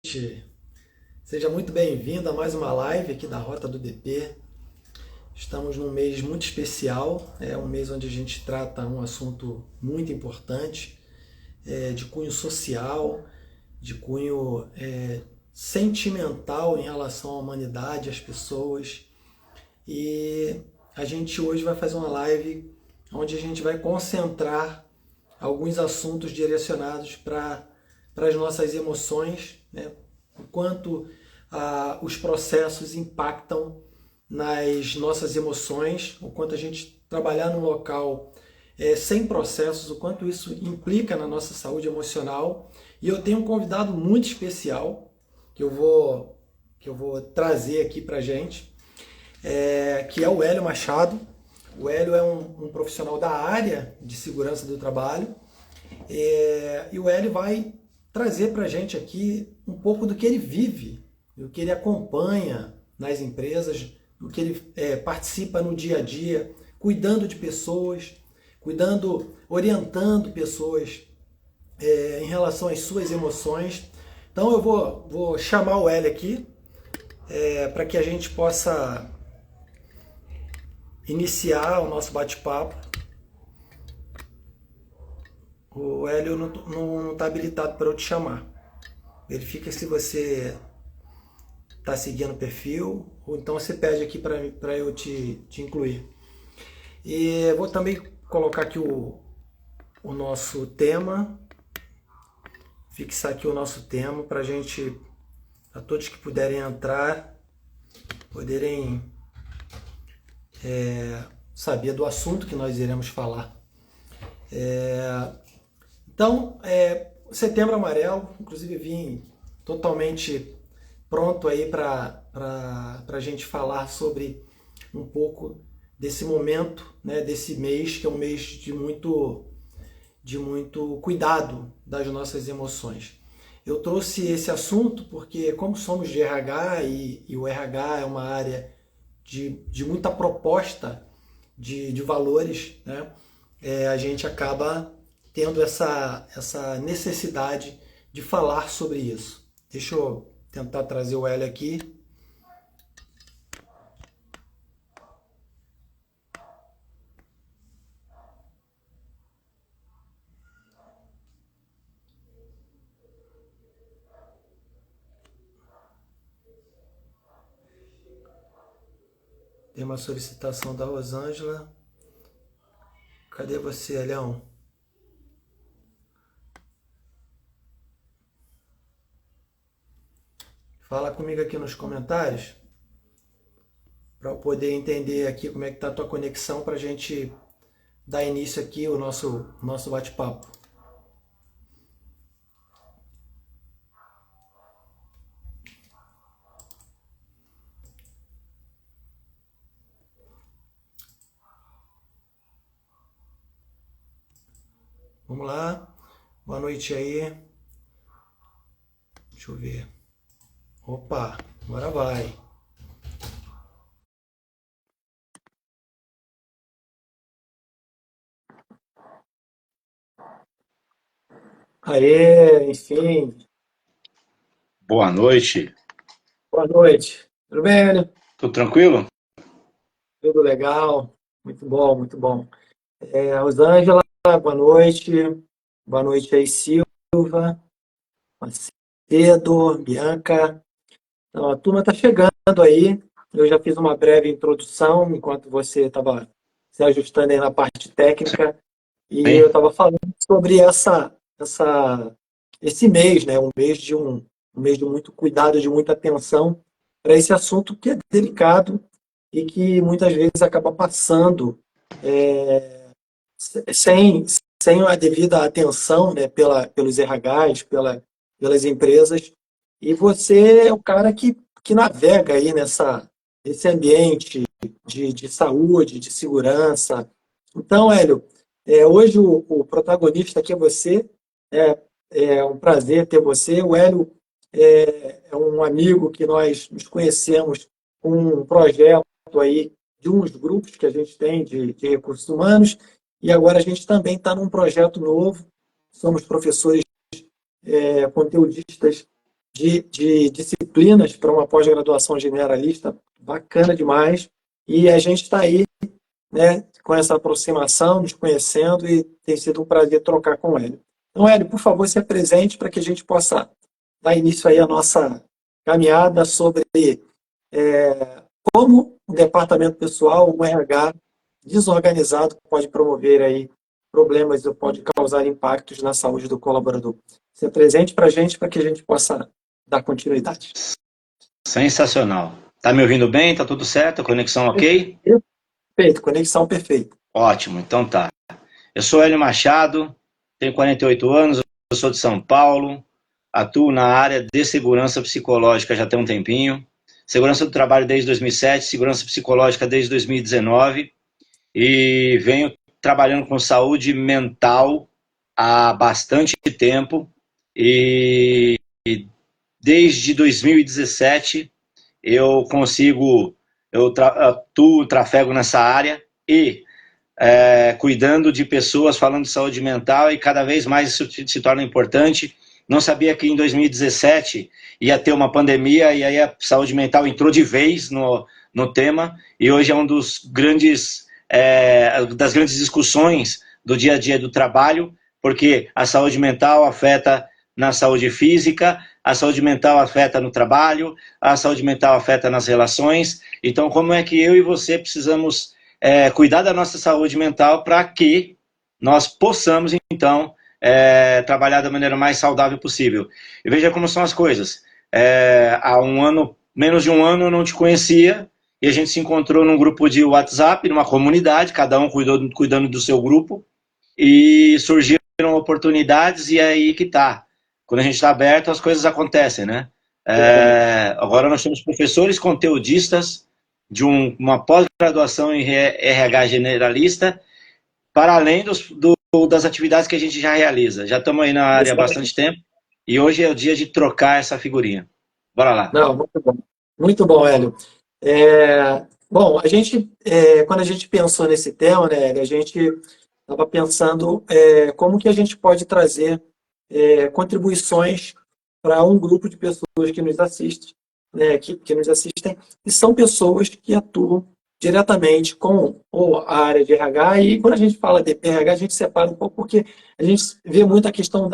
Seja muito bem-vindo a mais uma live aqui da Rota do DP. Estamos num mês muito especial, é um mês onde a gente trata um assunto muito importante, de cunho social, de cunho sentimental em relação à humanidade, às pessoas. E a gente hoje vai fazer uma live onde a gente vai concentrar alguns assuntos direcionados para as nossas emoções, né? O quanto os processos impactam nas nossas emoções, o quanto a gente trabalhar num local sem processos, o quanto isso implica na nossa saúde emocional. E eu tenho um convidado muito especial que eu vou trazer aqui para gente, que é o Hélio Machado. O Hélio é um profissional da área de segurança do trabalho, e o Hélio vai trazer para a gente aqui um pouco do que ele vive, do que ele acompanha nas empresas, do que ele participa no dia a dia, cuidando de pessoas, orientando pessoas em relação às suas emoções. Então eu vou chamar o Hélio aqui para que a gente possa iniciar o nosso bate-papo. O Hélio não está habilitado para eu te chamar. Verifica se você está seguindo o perfil, ou então você pede aqui para eu te incluir. E vou também colocar aqui o nosso tema, fixar aqui o nosso tema para todos que puderem entrar, poderem saber do assunto que nós iremos falar. Então, Setembro Amarelo, inclusive vim totalmente pronto aí para a gente falar sobre um pouco desse momento, né, desse mês, que é um mês de muito cuidado das nossas emoções. Eu trouxe esse assunto porque, como somos de RH e o RH é uma área de muita proposta de valores, né, a gente acaba tendo essa necessidade de falar sobre isso. Deixa eu tentar trazer o Hélio aqui. Tem uma solicitação da Rosângela. Cadê você, Leão? Fala comigo aqui nos comentários para eu poder entender aqui como é que está a tua conexão para a gente dar início aqui ao nosso bate-papo. Vamos lá. Boa noite aí. Deixa eu ver. Opa, agora vai. Aê, enfim. Boa noite. Boa noite. Tudo bem, Hélio? Tudo tranquilo? Tudo legal. Muito bom, muito bom. Rosângela, boa noite. Boa noite aí, Silva, Macedo, Bianca. Então, a turma está chegando aí. Eu já fiz uma breve introdução enquanto você estava se ajustando aí na parte técnica. E eu Sim. estava falando sobre esse mês, né? Um mês de muito cuidado, de muita atenção para esse assunto que é delicado e que muitas vezes acaba passando sem, sem a devida atenção, né, pelos RHs, pelas empresas. E você é o cara que navega aí nesse ambiente de saúde, de segurança. Então, Hélio, hoje o protagonista aqui é você. É, é um prazer ter você. O Hélio é um amigo que nós nos conhecemos com um projeto aí de uns grupos que a gente tem de recursos humanos, e agora a gente também está num projeto novo. Somos professores conteudistas de disciplinas para uma pós-graduação generalista, bacana demais. E a gente está aí, né, com essa aproximação, nos conhecendo, e tem sido um prazer trocar com o Hélio. Então, Hélio, por favor, se apresente para que a gente possa dar início aí à nossa caminhada sobre como o departamento pessoal, o RH desorganizado, pode promover aí problemas ou pode causar impactos na saúde do colaborador. Se apresente para a gente para que a gente possa dar continuidade. Sensacional. Tá me ouvindo bem? Tá tudo certo? Conexão ok? Perfeito, conexão perfeita. Ótimo, então tá. Eu sou Hélio Machado, tenho 48 anos, eu sou de São Paulo, atuo na área de segurança psicológica já tem um tempinho, segurança do trabalho desde 2007, segurança psicológica desde 2019 e venho trabalhando com saúde mental há bastante tempo e desde 2017 eu trafego nessa área e cuidando de pessoas, falando de saúde mental, e cada vez mais isso se torna importante. Não sabia que em 2017 ia ter uma pandemia e aí a saúde mental entrou de vez no tema, e hoje é um dos das grandes discussões do dia a dia do trabalho, porque a saúde mental afeta na saúde física, a saúde mental afeta no trabalho, a saúde mental afeta nas relações. Então, como é que eu e você precisamos cuidar da nossa saúde mental para que nós possamos, então, trabalhar da maneira mais saudável possível? E veja como são as coisas. Há menos de um ano, eu não te conhecia, e a gente se encontrou num grupo de WhatsApp, numa comunidade, cada um cuidando do seu grupo, e surgiram oportunidades, e é aí que tá. Quando a gente está aberto, as coisas acontecem, né? Agora nós somos professores conteudistas de uma pós-graduação em RH generalista, para além das atividades que a gente já realiza. Já estamos aí na área há bastante tempo, e hoje é o dia de trocar essa figurinha. Bora lá. Não, muito bom. Muito bom, Hélio. Bom, quando a gente pensou nesse tema, né, Hélio, a gente estava pensando como que a gente pode trazer contribuições para um grupo de pessoas que nos assistem, né, que nos assistem, e são pessoas que atuam diretamente com a área de RH, e quando a gente fala de RH, a gente separa um pouco, porque a gente vê muito a questão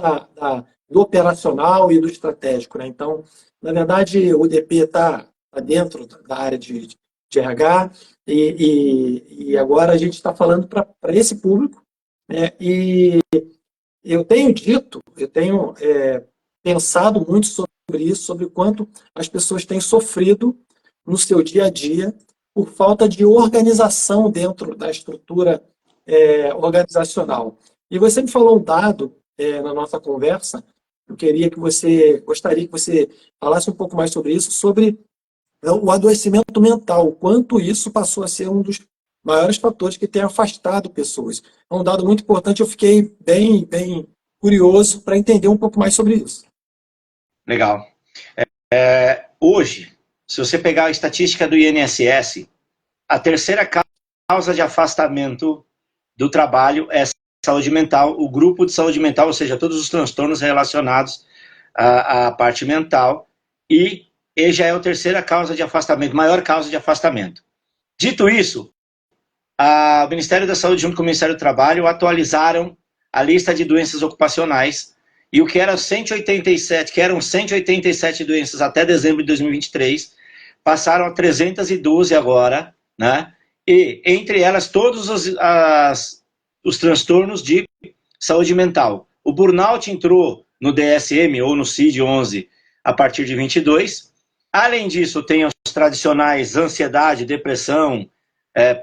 do operacional e do estratégico, né? Então, na verdade, o DP está dentro da área de RH, e agora a gente está falando para esse público, né? E eu tenho pensado muito sobre isso, sobre o quanto as pessoas têm sofrido no seu dia a dia por falta de organização dentro da estrutura organizacional. E você me falou um dado na nossa conversa. Gostaria que você falasse um pouco mais sobre isso, sobre o adoecimento mental, o quanto isso passou a ser um dos maiores fatores que tem afastado pessoas. É um dado muito importante, eu fiquei bem curioso para entender um pouco mais sobre isso. Legal. Hoje, se você pegar a estatística do INSS, a terceira causa de afastamento do trabalho é saúde mental, o grupo de saúde mental, ou seja, todos os transtornos relacionados à parte mental, e já é a terceira causa de afastamento, maior causa de afastamento. Dito isso, o Ministério da Saúde, junto com o Ministério do Trabalho, atualizaram a lista de doenças ocupacionais, e o que eram 187 doenças até dezembro de 2023, passaram a 312 agora, né? E entre elas todos os transtornos de saúde mental. O burnout entrou no DSM ou no CID-11 a partir de 22. Além disso, tem os tradicionais ansiedade, depressão,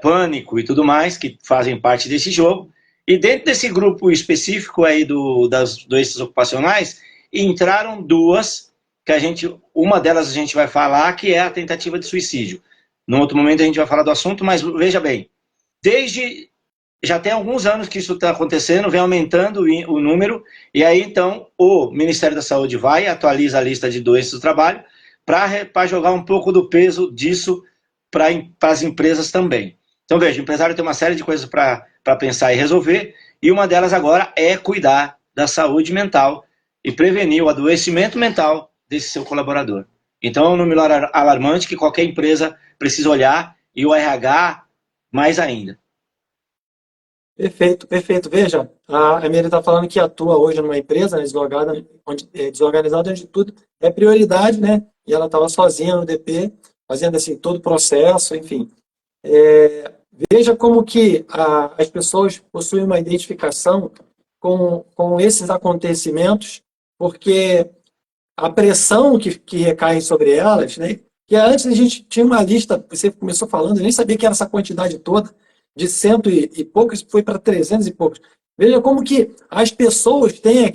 pânico e tudo mais, que fazem parte desse jogo. E dentro desse grupo específico aí das doenças ocupacionais, entraram duas, uma delas a gente vai falar, que é a tentativa de suicídio. Num outro momento a gente vai falar do assunto, mas veja bem, já tem alguns anos que isso está acontecendo, vem aumentando o número, e aí então o Ministério da Saúde vai e atualiza a lista de doenças do trabalho para jogar um pouco do peso disso para as empresas também. Então veja, o empresário tem uma série de coisas para pensar e resolver, e uma delas agora é cuidar da saúde mental e prevenir o adoecimento mental desse seu colaborador. Então, é um número alarmante que qualquer empresa precisa olhar, e o RH mais ainda. Perfeito, perfeito. Veja, a Emília está falando que atua hoje numa empresa, né, desorganizada, onde tudo é prioridade, né? E ela estava sozinha no DP, fazendo assim todo o processo, enfim. Veja como que as pessoas possuem uma identificação com esses acontecimentos, porque a pressão que recai sobre elas, né? Que antes a gente tinha uma lista, você começou falando, eu nem sabia que era essa quantidade toda, de cento e poucos, foi para 300 e poucos. Veja como que as pessoas têm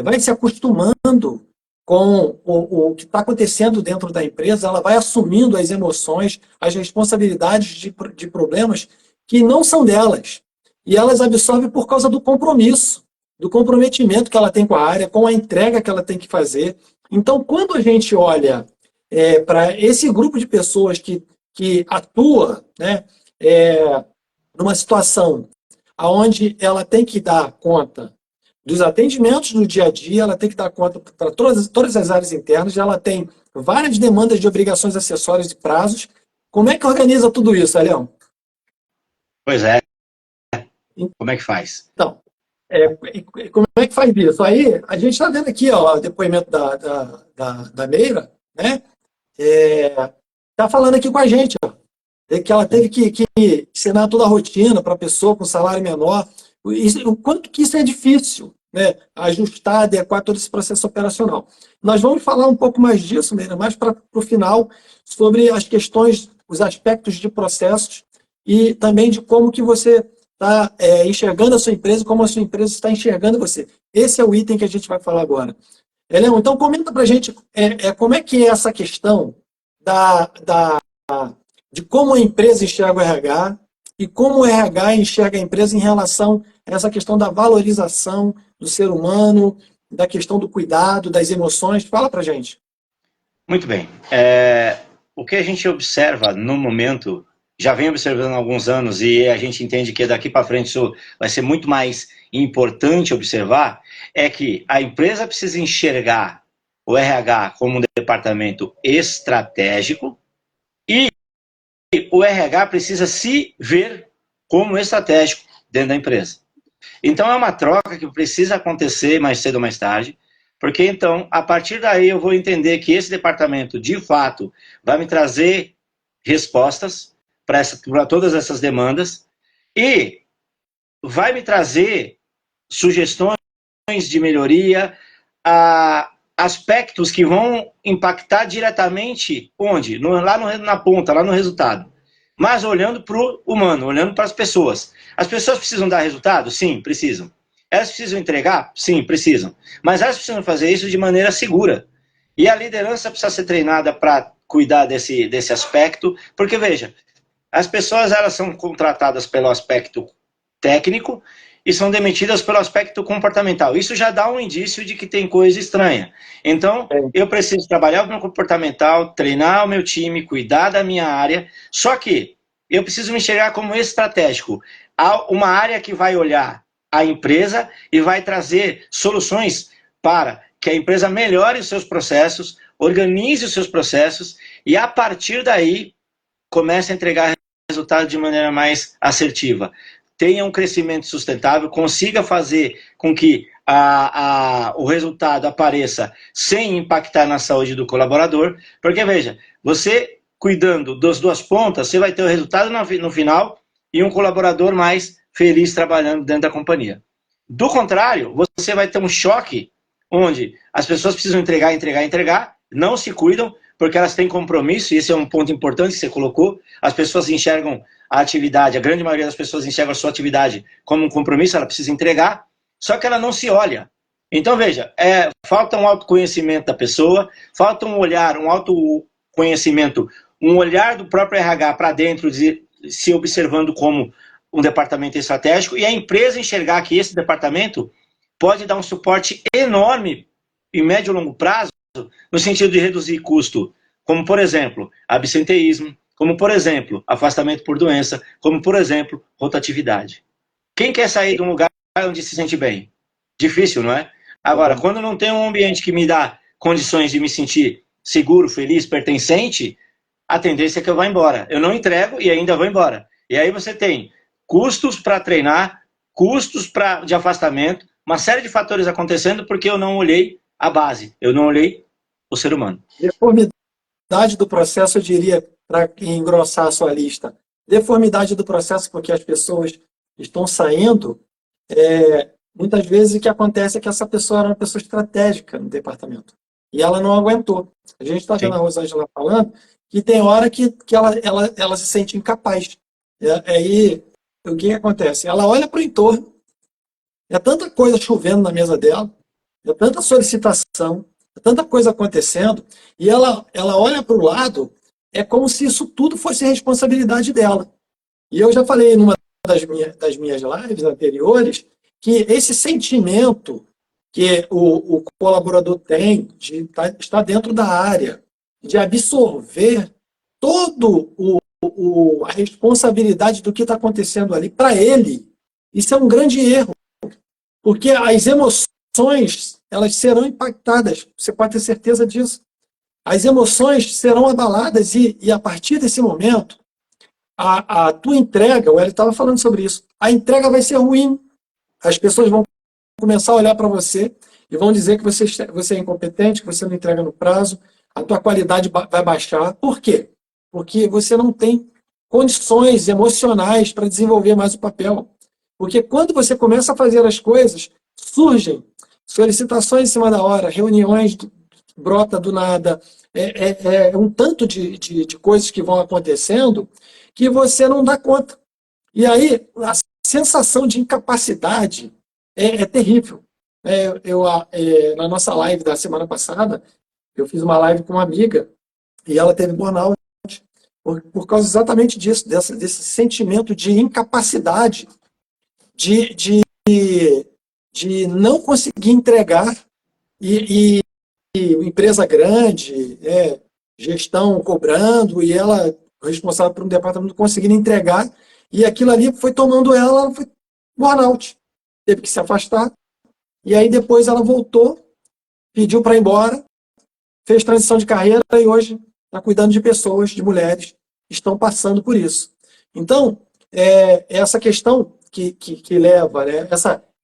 vai se acostumando com o que está acontecendo dentro da empresa, ela vai assumindo as emoções, as responsabilidades de problemas que não são delas. E elas absorvem por causa do comprometimento que ela tem com a área, com a entrega que ela tem que fazer. Então, quando a gente olha para esse grupo de pessoas que atua, né, numa situação onde ela tem que dar conta dos atendimentos no dia a dia, ela tem que dar conta para todas as áreas internas, ela tem várias demandas de obrigações acessórias e prazos. Como é que organiza tudo isso, Leão? Pois é. Como é que faz? Então, como é que faz isso? Aí, a gente está vendo aqui ó, o depoimento da Meira, né? Está falando aqui com a gente, ó, que ela teve que ensinar toda a rotina para a pessoa com salário menor. O quanto que isso é difícil, né? Ajustar, adequar todo esse processo operacional. Nós vamos falar um pouco mais disso, Meira, mais para o final, sobre as questões, os aspectos de processos e também de como que você está enxergando a sua empresa, como a sua empresa está enxergando você. Esse é o item que a gente vai falar agora. Leão, então comenta para a gente como é que é essa questão da, da, de como a empresa enxerga o RH e como o RH enxerga a empresa em relação a essa questão da valorização do ser humano, da questão do cuidado, das emoções. Fala para a gente. Muito bem. O que a gente observa no momento, já vem observando há alguns anos, e a gente entende que daqui para frente isso vai ser muito mais importante observar, é que a empresa precisa enxergar o RH como um departamento estratégico e o RH precisa se ver como estratégico dentro da empresa. Então é uma troca que precisa acontecer mais cedo ou mais tarde, porque então, a partir daí eu vou entender que esse departamento, de fato, vai me trazer respostas para todas essas demandas e vai me trazer sugestões de melhoria, aspectos que vão impactar diretamente onde? Na ponta, lá no resultado. Mas olhando para o humano, olhando para as pessoas. As pessoas precisam dar resultado? Sim, precisam. Elas precisam entregar? Sim, precisam. Mas elas precisam fazer isso de maneira segura. E a liderança precisa ser treinada para cuidar desse aspecto, porque, veja, as pessoas elas são contratadas pelo aspecto técnico e são demitidas pelo aspecto comportamental. Isso já dá um indício de que tem coisa estranha. Então, eu preciso trabalhar o meu comportamental, treinar o meu time, cuidar da minha área, só que eu preciso me enxergar como estratégico. Há uma área que vai olhar a empresa e vai trazer soluções para que a empresa melhore os seus processos, organize os seus processos e, a partir daí, comece a entregar resultado de maneira mais assertiva. Tenha um crescimento sustentável, consiga fazer com que o resultado apareça sem impactar na saúde do colaborador, porque, veja, você cuidando das duas pontas, você vai ter o resultado no final e um colaborador mais feliz trabalhando dentro da companhia. Do contrário, você vai ter um choque onde as pessoas precisam entregar, não se cuidam, porque elas têm compromisso, e esse é um ponto importante que você colocou, as pessoas enxergam a atividade, a grande maioria das pessoas enxerga a sua atividade como um compromisso, ela precisa entregar, só que ela não se olha. Então, veja, falta um autoconhecimento da pessoa, falta um olhar, um autoconhecimento, um olhar do próprio RH para dentro, se observando como um departamento estratégico, e a empresa enxergar que esse departamento pode dar um suporte enorme em médio e longo prazo, no sentido de reduzir custo, como, por exemplo, absenteísmo, como, por exemplo, afastamento por doença, como, por exemplo, rotatividade. Quem quer sair de um lugar onde se sente bem? Difícil, não é? Agora, quando não tem um ambiente que me dá condições de me sentir seguro, feliz, pertencente, a tendência é que eu vá embora. Eu não entrego e ainda vou embora. E aí você tem custos para treinar, custos de afastamento, uma série de fatores acontecendo porque eu não olhei a base, eu não olhei o ser humano. Deformidade do processo, eu diria, para engrossar a sua lista. Deformidade do processo porque as pessoas estão saindo. Muitas vezes o que acontece é que essa pessoa era uma pessoa estratégica no departamento. E ela não aguentou. A gente está vendo a Rosângela falando que tem hora que ela se sente incapaz. Aí o que acontece? Ela olha para o entorno, é tanta coisa chovendo na mesa dela, é tanta solicitação, é tanta coisa acontecendo, e ela olha para o lado, é como se isso tudo fosse responsabilidade dela. E eu já falei numa das minhas lives anteriores que esse sentimento que o colaborador tem de estar dentro da área, de absorver todo a responsabilidade do que está acontecendo ali, para ele, isso é um grande erro, porque as emoções elas serão impactadas, você pode ter certeza disso. As emoções serão abaladas e a partir desse momento, a tua entrega, o Hélio estava falando sobre isso, a entrega vai ser ruim. As pessoas vão começar a olhar para você e vão dizer que você é incompetente, que você não entrega no prazo, a tua qualidade vai baixar. Por quê? Porque você não tem condições emocionais para desenvolver mais o papel. Porque quando você começa a fazer as coisas, surgem solicitações em cima da hora, reuniões brota do nada, um tanto de coisas que vão acontecendo que você não dá conta. E aí, a sensação de incapacidade é terrível. Na nossa live da semana passada, eu fiz uma live com uma amiga e ela teve burnout por causa exatamente disso, desse sentimento de incapacidade, de não conseguir entregar e empresa grande, gestão cobrando e ela responsável por um departamento conseguindo entregar e aquilo ali foi tomando ela foi burnout. Teve que se afastar e aí depois ela voltou, pediu para ir embora, fez transição de carreira e hoje está cuidando de pessoas, de mulheres que estão passando por isso. Então, essa questão que leva, né,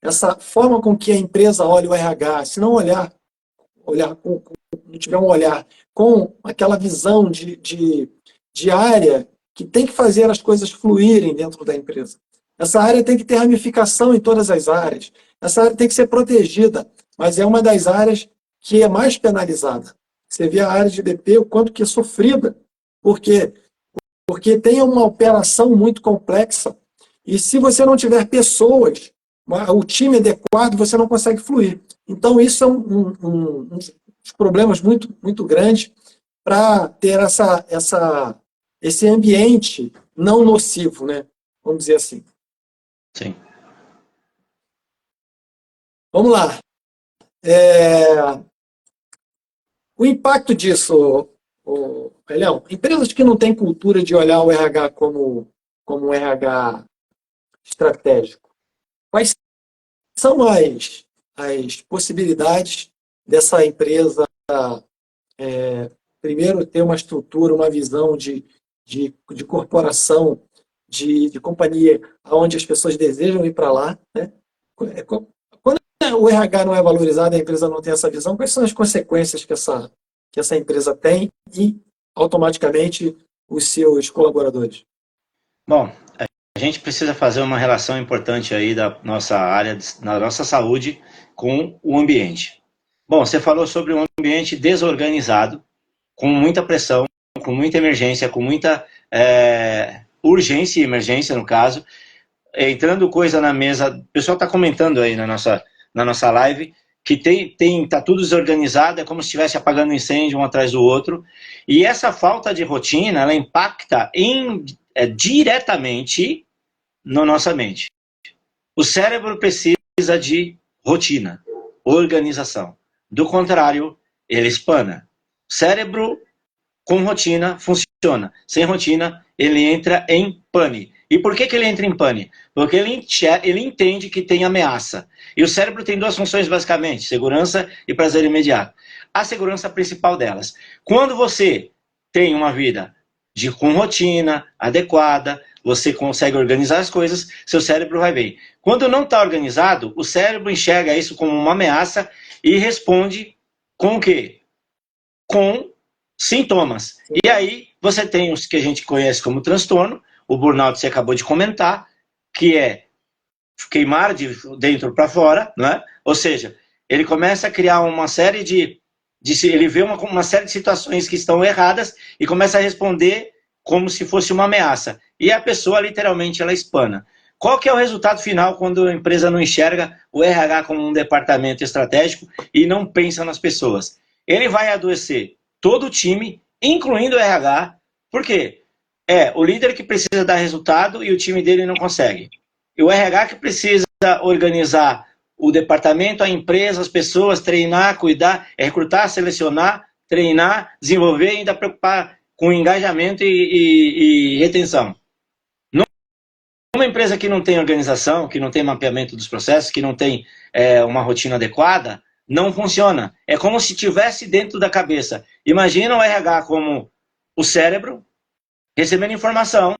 essa forma com que a empresa olha o RH, se não não tiver um olhar com aquela visão de área que tem que fazer as coisas fluírem dentro da empresa. Essa área tem que ter ramificação em todas as áreas. Essa área tem que ser protegida, mas é uma das áreas que é mais penalizada. Você vê a área de DP, o quanto que é sofrida. Por quê? Porque tem uma operação muito complexa e se você não tiver pessoas, o time adequado, você não consegue fluir. Então, isso é um dos problemas muito, muito grandes para ter esse ambiente não nocivo, né? Vamos dizer assim. Sim. Vamos lá. O impacto disso, Elião, empresas que não têm cultura de olhar o RH como um RH estratégico, quais são as possibilidades dessa empresa, primeiro, ter uma estrutura, uma visão de corporação, de companhia, onde as pessoas desejam ir para lá, né? Quando o RH não é valorizado, a empresa não tem essa visão, quais são as consequências que essa empresa tem e, automaticamente, os seus colaboradores? Bom, a gente precisa fazer uma relação importante aí da nossa área, da nossa saúde, com o ambiente. Bom, você falou sobre um ambiente desorganizado, com muita pressão, com muita emergência, com muita urgência e emergência, no caso, entrando coisa na mesa. O pessoal está comentando aí na nossa live que tá tudo desorganizado, é como se estivesse apagando incêndio um atrás do outro. E essa falta de rotina, ela impacta diretamente na nossa mente. O cérebro precisa de rotina, organização. Do contrário, ele espana. Cérebro com rotina funciona. Sem rotina, ele entra em pane. E por que ele entra em pane? Porque ele entende que tem ameaça. E o cérebro tem duas funções basicamente, segurança e prazer imediato. A segurança principal delas. Quando você tem uma vida com rotina adequada, você consegue organizar as coisas, seu cérebro vai bem. Quando não está organizado, o cérebro enxerga isso como uma ameaça e responde com o quê? Com sintomas. E aí você tem os que a gente conhece como transtorno, o burnout você acabou de comentar, que é queimar de dentro para fora, né? Ou seja, ele começa a criar uma série ele vê uma série de situações que estão erradas e começa a responder como se fosse uma ameaça. E a pessoa, literalmente, ela espana. Qual que é o resultado final quando a empresa não enxerga o RH como um departamento estratégico e não pensa nas pessoas? Ele vai adoecer todo o time, incluindo o RH. Por quê? É o líder que precisa dar resultado e o time dele não consegue. E o RH que precisa organizar o departamento, a empresa, as pessoas, treinar, cuidar, recrutar, selecionar, treinar, desenvolver e ainda preocupar com engajamento e retenção. Uma empresa que não tem organização, que não tem mapeamento dos processos, que não tem uma rotina adequada, não funciona. É como se estivesse dentro da cabeça. Imagina o RH como o cérebro, recebendo informação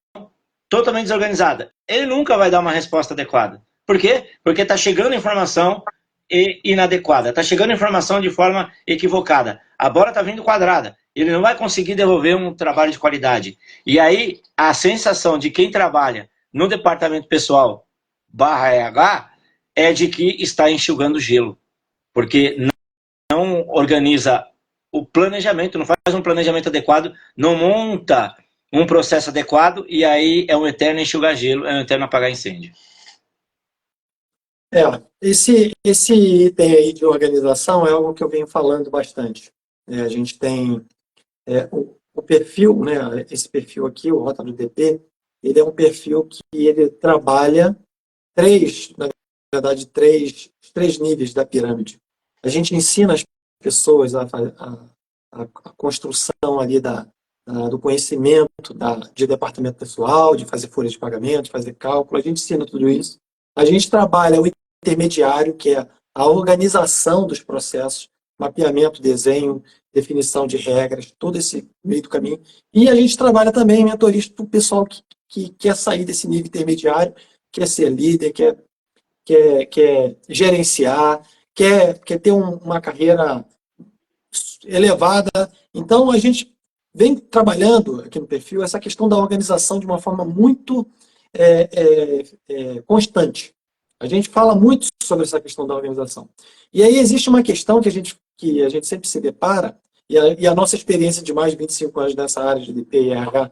totalmente desorganizada. Ele nunca vai dar uma resposta adequada. Por quê? Porque está chegando informação inadequada, está chegando informação de forma equivocada. A bola está vindo quadrada. Ele não vai conseguir devolver um trabalho de qualidade. E aí, a sensação de quem trabalha no departamento pessoal /RH é de que está enxugando gelo. Porque não organiza o planejamento, não faz um planejamento adequado, não monta um processo adequado, e aí é um eterno enxugar gelo, é um eterno apagar incêndio. Esse item aí de organização é algo que eu venho falando bastante. A gente tem o perfil, né, esse perfil aqui, o Rota do DP, ele é um perfil que ele trabalha na verdade, três níveis da pirâmide. A gente ensina as pessoas a construção ali do conhecimento de departamento pessoal, de fazer folha de pagamento, de fazer cálculo, a gente ensina tudo isso. A gente trabalha o intermediário, que é a organização dos processos, mapeamento, desenho, definição de regras, todo esse meio do caminho. E a gente trabalha também mentoria para o pessoal que quer sair desse nível intermediário, quer ser líder, quer gerenciar, quer ter uma carreira elevada. Então, a gente vem trabalhando aqui no perfil essa questão da organização de uma forma muito constante. A gente fala muito sobre essa questão da organização. E aí existe uma questão que a gente sempre se depara, e a nossa experiência de mais de 25 anos nessa área de DP e RH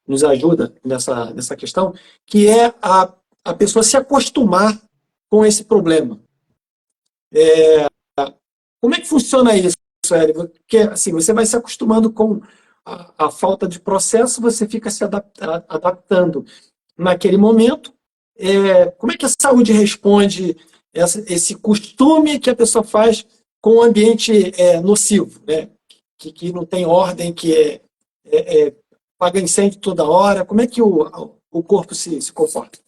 nos ajuda nessa questão, que é a pessoa se acostumar com esse problema. Como é que funciona isso, Hélio? Porque assim, você vai se acostumando com a falta de processo, você fica se adaptando naquele momento. Como é que a saúde responde esse costume que a pessoa faz com um ambiente nocivo, né? Que não tem ordem, que paga incêndio toda hora? Como é que o corpo se comporta?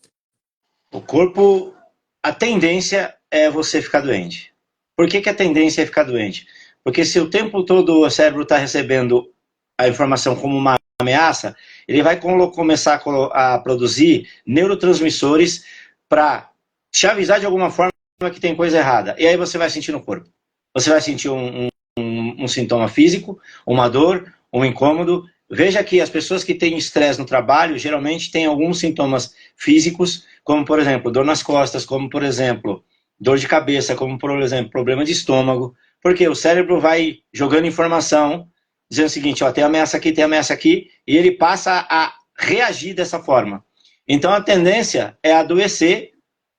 O corpo, a tendência é você ficar doente. Por que a tendência é ficar doente? Porque se o tempo todo o cérebro está recebendo a informação como uma ameaça, ele vai começar a produzir neurotransmissores para te avisar de alguma forma que tem coisa errada. E aí você vai sentir no corpo. Você vai sentir um sintoma físico, uma dor, um incômodo. Veja que as pessoas que têm estresse no trabalho, geralmente têm alguns sintomas físicos, como, por exemplo, dor nas costas, como, por exemplo, dor de cabeça, como, por exemplo, problema de estômago. Porque o cérebro vai jogando informação, dizendo o seguinte, ó, tem ameaça aqui, e ele passa a reagir dessa forma. Então, a tendência é adoecer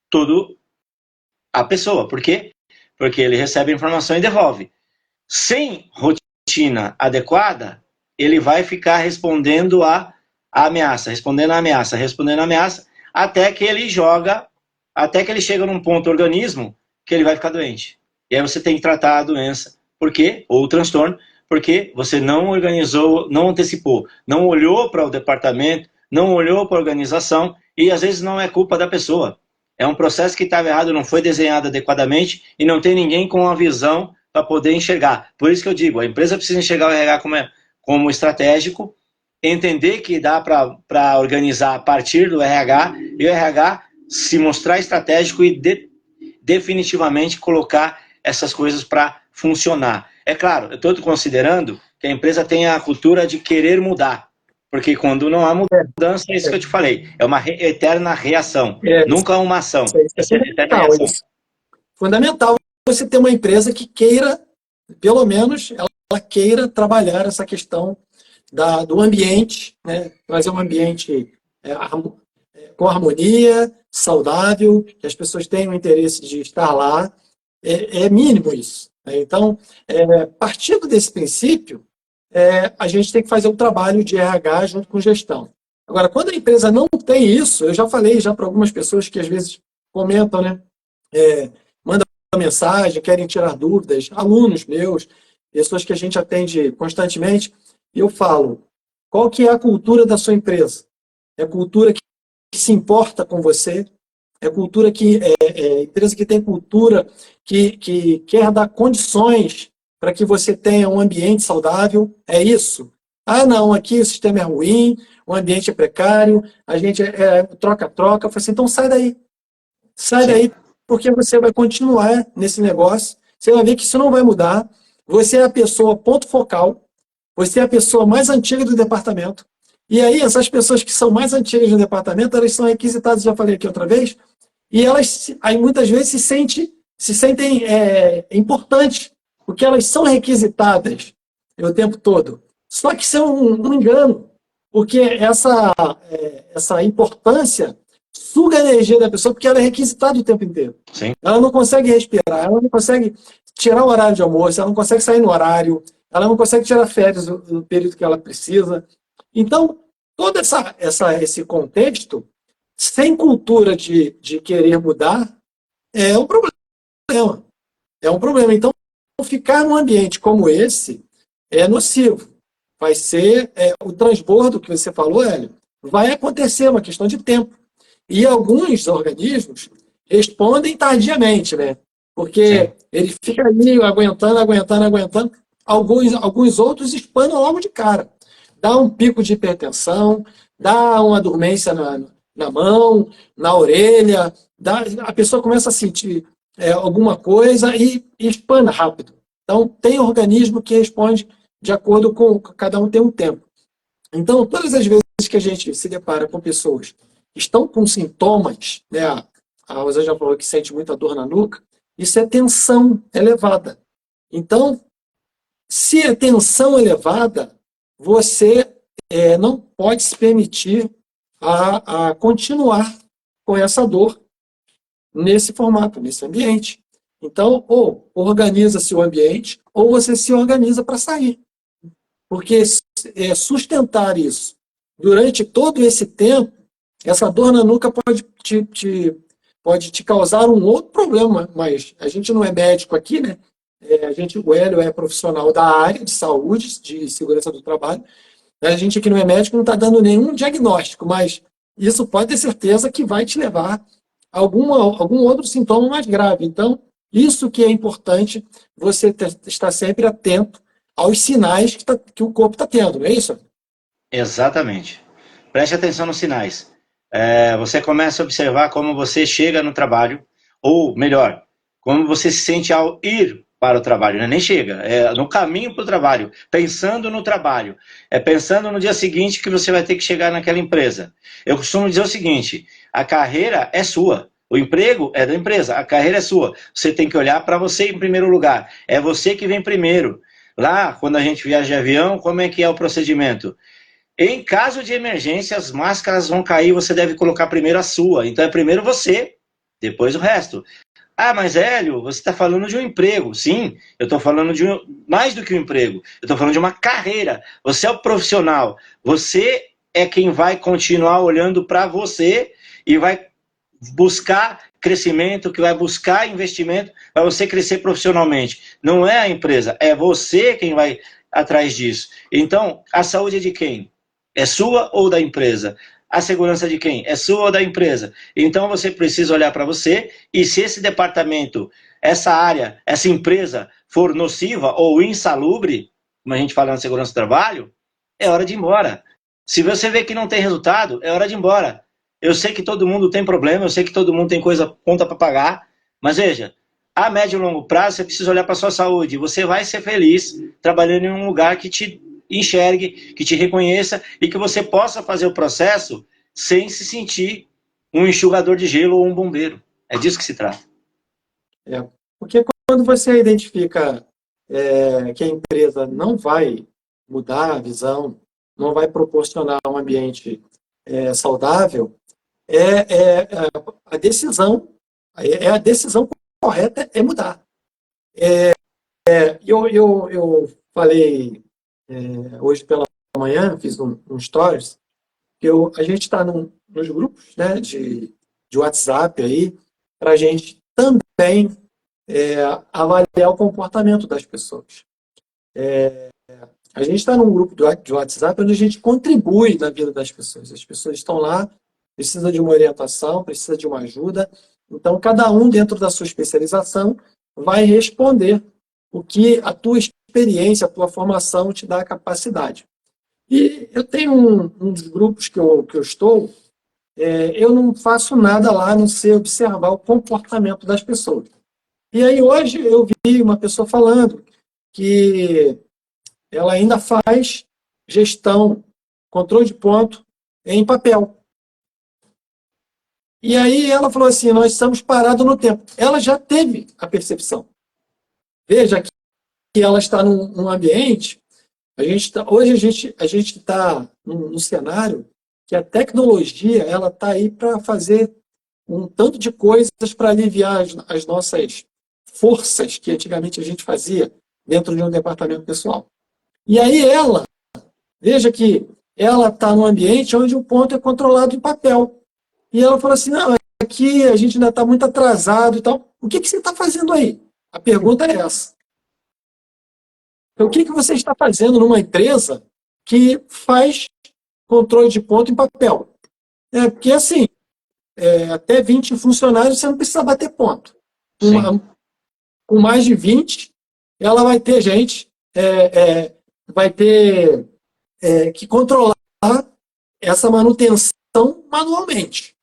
toda a pessoa. Por quê? Porque ele recebe a informação e devolve. Sem rotina adequada, ele vai ficar respondendo a ameaça, até que ele chega num ponto do organismo que ele vai ficar doente. E aí você tem que tratar a doença. Por quê? Ou o transtorno, porque você não organizou, não antecipou, não olhou para o departamento, não olhou para a organização e às vezes não é culpa da pessoa. É um processo que estava errado, não foi desenhado adequadamente e não tem ninguém com uma visão para poder enxergar. Por isso que eu digo, a empresa precisa enxergar o RH como estratégico, entender que dá para organizar a partir do RH e o RH se mostrar estratégico e definitivamente colocar essas coisas para funcionar. É claro, eu estou considerando que a empresa tenha a cultura de querer mudar, porque quando não há mudança, é isso que eu te falei, é uma eterna reação, nunca uma ação, isso é eterna fundamental. reação. Fundamental você ter uma empresa que queira, pelo menos, ela queira trabalhar essa questão do ambiente, né? Trazer um ambiente com harmonia, saudável, que as pessoas tenham interesse de estar lá. É mínimo isso, né? Então, partindo desse princípio, a gente tem que fazer um trabalho de RH junto com gestão. Agora, quando a empresa não tem isso, eu já falei já para algumas pessoas que às vezes comentam, né? Mandam mensagem, querem tirar dúvidas, alunos meus, pessoas que a gente atende constantemente, e eu falo, qual que é a cultura da sua empresa? É a cultura que se importa com você? É cultura que empresa que tem cultura, que quer dar condições para que você tenha um ambiente saudável? É isso? Ah, não, aqui o sistema é ruim, o ambiente é precário, a gente troca-troca. Eu falei assim, então sai daí. Sai daí, porque você vai continuar nesse negócio, você vai ver que isso não vai mudar, você é a pessoa ponto focal, você é a pessoa mais antiga do departamento, e aí essas pessoas que são mais antigas do departamento, elas são requisitadas, já falei aqui outra vez, e elas aí muitas vezes se sentem importantes, porque elas são requisitadas o tempo todo. Só que isso é um engano, porque essa importância suga a energia da pessoa, porque ela é requisitada o tempo inteiro. Sim. Ela não consegue respirar, ela não consegue tirar o horário de almoço, ela não consegue sair no horário, ela não consegue tirar férias no período que ela precisa. Então, todo esse contexto, sem cultura de querer mudar, é um problema. É um problema. Então, ficar num ambiente como esse é nocivo. Vai ser o transbordo que você falou, Hélio, vai acontecer, uma questão de tempo. E alguns organismos respondem tardiamente, né? Porque ele fica ali aguentando. Alguns outros espanam logo de cara. Dá um pico de hipertensão, dá uma dormência na mão, na orelha, a pessoa começa a sentir alguma coisa e espana rápido. Então, tem organismo que responde de acordo com cada um tem um tempo. Então, todas as vezes que a gente se depara com pessoas que estão com sintomas, né, a Rosa já falou que sente muita dor na nuca, isso é tensão elevada. Então, se é tensão elevada, você não pode se permitir a continuar com essa dor nesse formato, nesse ambiente. Então, ou organiza-se o ambiente, ou você se organiza para sair. Porque sustentar isso durante todo esse tempo, essa dor na nuca pode te causar um outro problema, mas a gente não é médico aqui, né? O Hélio é profissional da área de saúde, de segurança do trabalho. A gente aqui não é médico, não está dando nenhum diagnóstico, mas isso pode ter certeza que vai te levar a algum outro sintoma mais grave. Então, isso que é importante, você estar sempre atento aos sinais que o corpo está tendo, não é isso? Exatamente. Preste atenção nos sinais. Você começa a observar como você chega no trabalho, ou melhor, como você se sente ao ir para o trabalho, né? Nem chega, no caminho para o trabalho, pensando no trabalho, pensando no dia seguinte que você vai ter que chegar naquela empresa. Eu costumo dizer o seguinte, a carreira é sua, o emprego é da empresa, a carreira é sua, você tem que olhar para você em primeiro lugar, é você que vem primeiro. Lá, quando a gente viaja de avião, como é que é o procedimento? Em caso de emergência, as máscaras vão cair, você deve colocar primeiro a sua. Então é primeiro você, depois o resto. Ah, mas Hélio, você está falando de um emprego. Sim, eu estou falando de mais do que um emprego. Eu estou falando de uma carreira. Você é o profissional. Você é quem vai continuar olhando para você e vai buscar crescimento, que vai buscar investimento para você crescer profissionalmente. Não é a empresa, é você quem vai atrás disso. Então, a saúde é de quem? É sua ou da empresa? a segurança de quem? É sua ou da empresa? Então você precisa olhar para você, e se esse departamento, essa área, essa empresa for nociva ou insalubre, como a gente fala na segurança do trabalho, é hora de ir embora. Se você vê que não tem resultado, é hora de ir embora. Eu sei que todo mundo tem problema, eu sei que todo mundo tem conta para pagar, mas veja, a médio e longo prazo você precisa olhar para a sua saúde. Você vai ser feliz trabalhando em um lugar que te enxergue, que te reconheça e que você possa fazer o processo sem se sentir um enxugador de gelo ou um bombeiro. É disso que se trata. É, porque quando você identifica que a empresa não vai mudar a visão, não vai proporcionar um ambiente saudável, a decisão, a decisão correta é mudar. Eu falei hoje pela manhã, fiz um stories, que a gente está nos grupos, né, de WhatsApp aí, para a gente também avaliar o comportamento das pessoas. A gente está num grupo de WhatsApp onde a gente contribui na vida das pessoas. As pessoas estão lá, precisam de uma orientação, precisam de uma ajuda. Então, cada um, dentro da sua especialização, vai responder o que a tua experiência, a tua formação te dá a capacidade. E eu tenho um dos grupos que eu estou, eu não faço nada lá a não ser observar o comportamento das pessoas. E aí hoje eu vi uma pessoa falando que ela ainda faz gestão, controle de ponto em papel. E aí ela falou assim, nós estamos parados no tempo. Ela já teve a percepção. Veja que ela está num ambiente, hoje a gente está num cenário que a tecnologia ela está aí para fazer um tanto de coisas para aliviar as nossas forças que antigamente a gente fazia dentro de um departamento pessoal. E aí veja que ela está num ambiente onde o ponto é controlado em papel. E ela falou assim, não, aqui a gente ainda está muito atrasado e tal. O que você está fazendo aí? A pergunta é essa. Então, o que você está fazendo numa empresa que faz controle de ponto em papel? Porque assim, até 20 funcionários você não precisa bater ponto. Com mais de 20, ela vai ter gente, vai ter que controlar essa manutenção manualmente.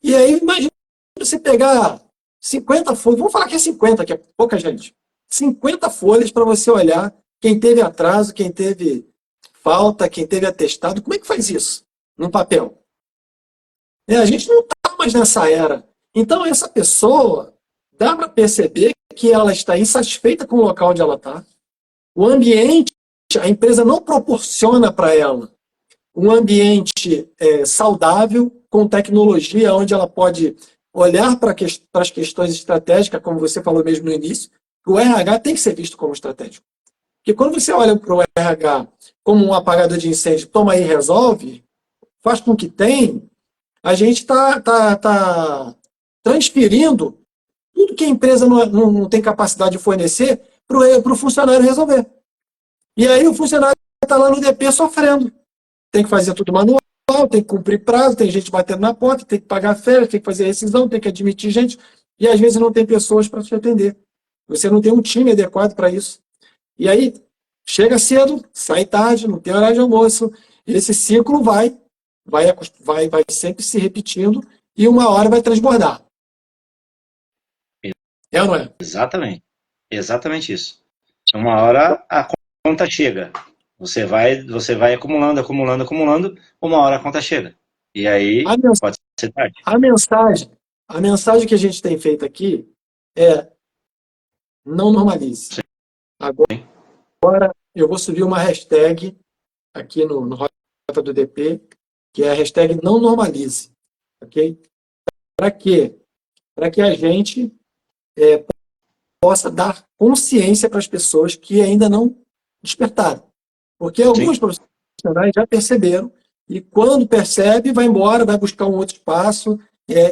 E aí, imagina você pegar 50 folhas, vamos falar que é 50, que é pouca gente. 50 folhas para você olhar quem teve atraso, quem teve falta, quem teve atestado. Como é que faz isso num papel? A gente não está mais nessa era. Então, essa pessoa, dá para perceber que ela está insatisfeita com o local onde ela está. O ambiente, a empresa não proporciona para ela um ambiente saudável, com tecnologia, onde ela pode olhar para as questões estratégicas, como você falou mesmo no início. O RH tem que ser visto como estratégico. Porque quando você olha para o RH como um apagador de incêndio, toma aí e resolve, faz com que tem, a gente está transferindo tudo que a empresa não tem capacidade de fornecer para o funcionário resolver. E aí o funcionário está lá no DP sofrendo. Tem que fazer tudo manual, tem que cumprir prazo, tem gente batendo na porta, tem que pagar férias, tem que fazer rescisão, tem que admitir gente, e às vezes não tem pessoas para te atender. Você não tem um time adequado para isso. E aí, chega cedo, sai tarde, não tem horário de almoço, esse ciclo vai sempre se repetindo e uma hora vai transbordar. É ou não é? Exatamente. Exatamente isso. Uma hora a conta chega. Você vai acumulando, acumulando, acumulando, uma hora a conta chega. E aí pode ser tarde. A mensagem que a gente tem feito aqui é não normalize. Sim. Agora eu vou subir uma hashtag aqui no Rota do DP, que é a hashtag não normalize. Ok? Para quê? Para que a gente possa dar consciência para as pessoas que ainda não despertaram. Porque alguns profissionais já perceberam, e quando percebe, vai embora, vai buscar um outro espaço.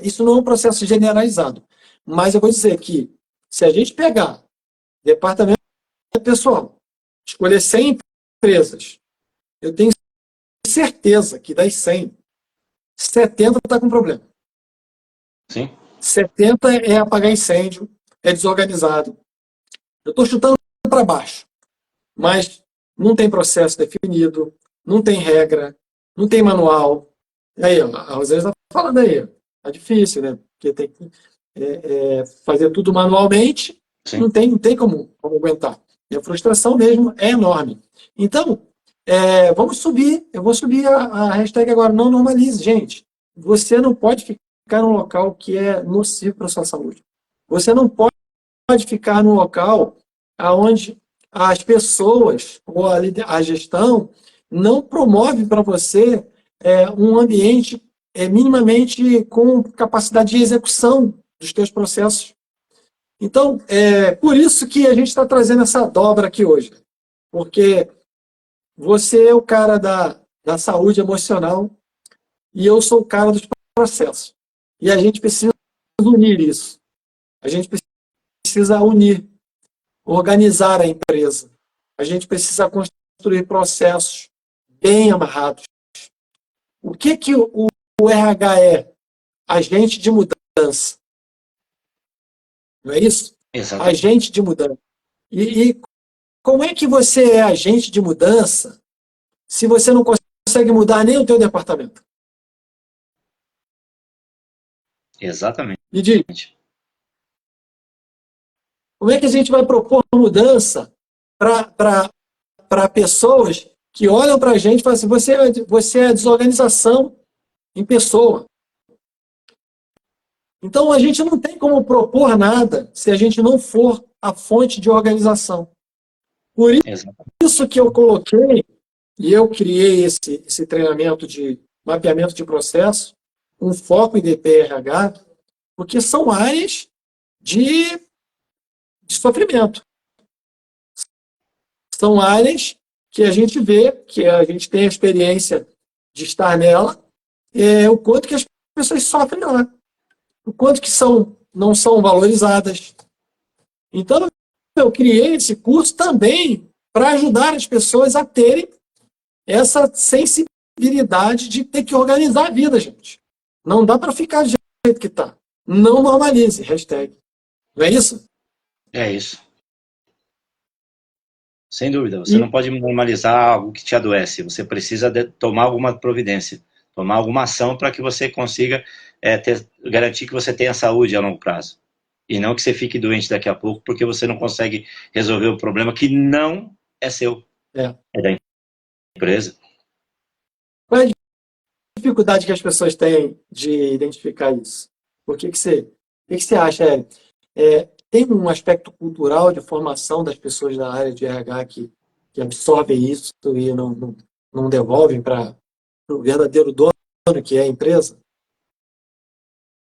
Isso não é um processo generalizado. Mas eu vou dizer que, se a gente pegar departamento pessoal, escolher 100 empresas, eu tenho certeza que das 100, 70 está com problema. Sim. 70 é apagar incêndio, é desorganizado. Eu estou chutando para baixo, mas não tem processo definido, não tem regra, não tem manual. Aí, ó, a Rosângela está falando aí. Tá difícil, né? Porque tem que fazer tudo manualmente, Sim. não tem como aguentar. E a frustração mesmo é enorme. Então, vamos subir, eu vou subir a hashtag agora, não normalize, gente. Você não pode ficar num local que é nocivo para a sua saúde. Você não pode ficar num local onde as pessoas ou a gestão não promove para você um ambiente minimamente com capacidade de execução dos teus processos. Então, por isso que a gente está trazendo essa dobra aqui hoje. Porque você é o cara da saúde emocional e eu sou o cara dos processos. E a gente precisa unir isso. A gente precisa unir, organizar a empresa. A gente precisa construir processos bem amarrados. O que o RH é? Agente de mudança. Não é isso? Exatamente. Agente de mudança. E como é que você é agente de mudança se você não consegue mudar nem o teu departamento? Exatamente. Me diz, como é que a gente vai propor mudança para pessoas que olham para a gente e falam assim, você é desorganização em pessoa. Então, a gente não tem como propor nada se a gente não for a fonte de organização. Por isso que eu coloquei e eu criei esse treinamento de mapeamento de processo, um foco em DPRH, porque são áreas de sofrimento. São áreas que a gente vê, que a gente tem a experiência de estar nela, o quanto que as pessoas sofrem lá, o quanto que não são valorizadas. Então, eu criei esse curso também para ajudar as pessoas a terem essa sensibilidade de ter que organizar a vida, gente. Não dá para ficar do jeito que está. Não normalize, hashtag. Não é isso? É isso. Sem dúvida. Você não pode normalizar algo que te adoece. Você precisa tomar alguma providência, tomar alguma ação para que você consiga garantir que você tenha saúde a longo prazo. E não que você fique doente daqui a pouco porque você não consegue resolver o problema que não é seu. É da empresa. Qual é a dificuldade que as pessoas têm de identificar isso? O que você acha, Érico? Tem um aspecto cultural de formação das pessoas da área de RH que absorvem isso e não devolvem para o verdadeiro dono, que é a empresa?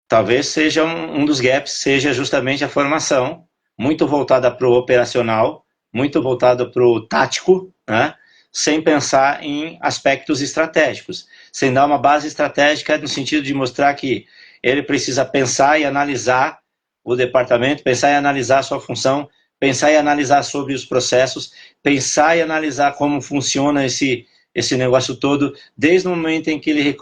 Talvez seja um dos gaps, seja justamente a formação, muito voltada para o operacional, muito voltada para o tático, né? Sem pensar em aspectos estratégicos, sem dar uma base estratégica no sentido de mostrar que ele precisa pensar e analisar o departamento, pensar e analisar a sua função, pensar e analisar sobre os processos, pensar e analisar como funciona esse negócio todo, desde o momento em que ele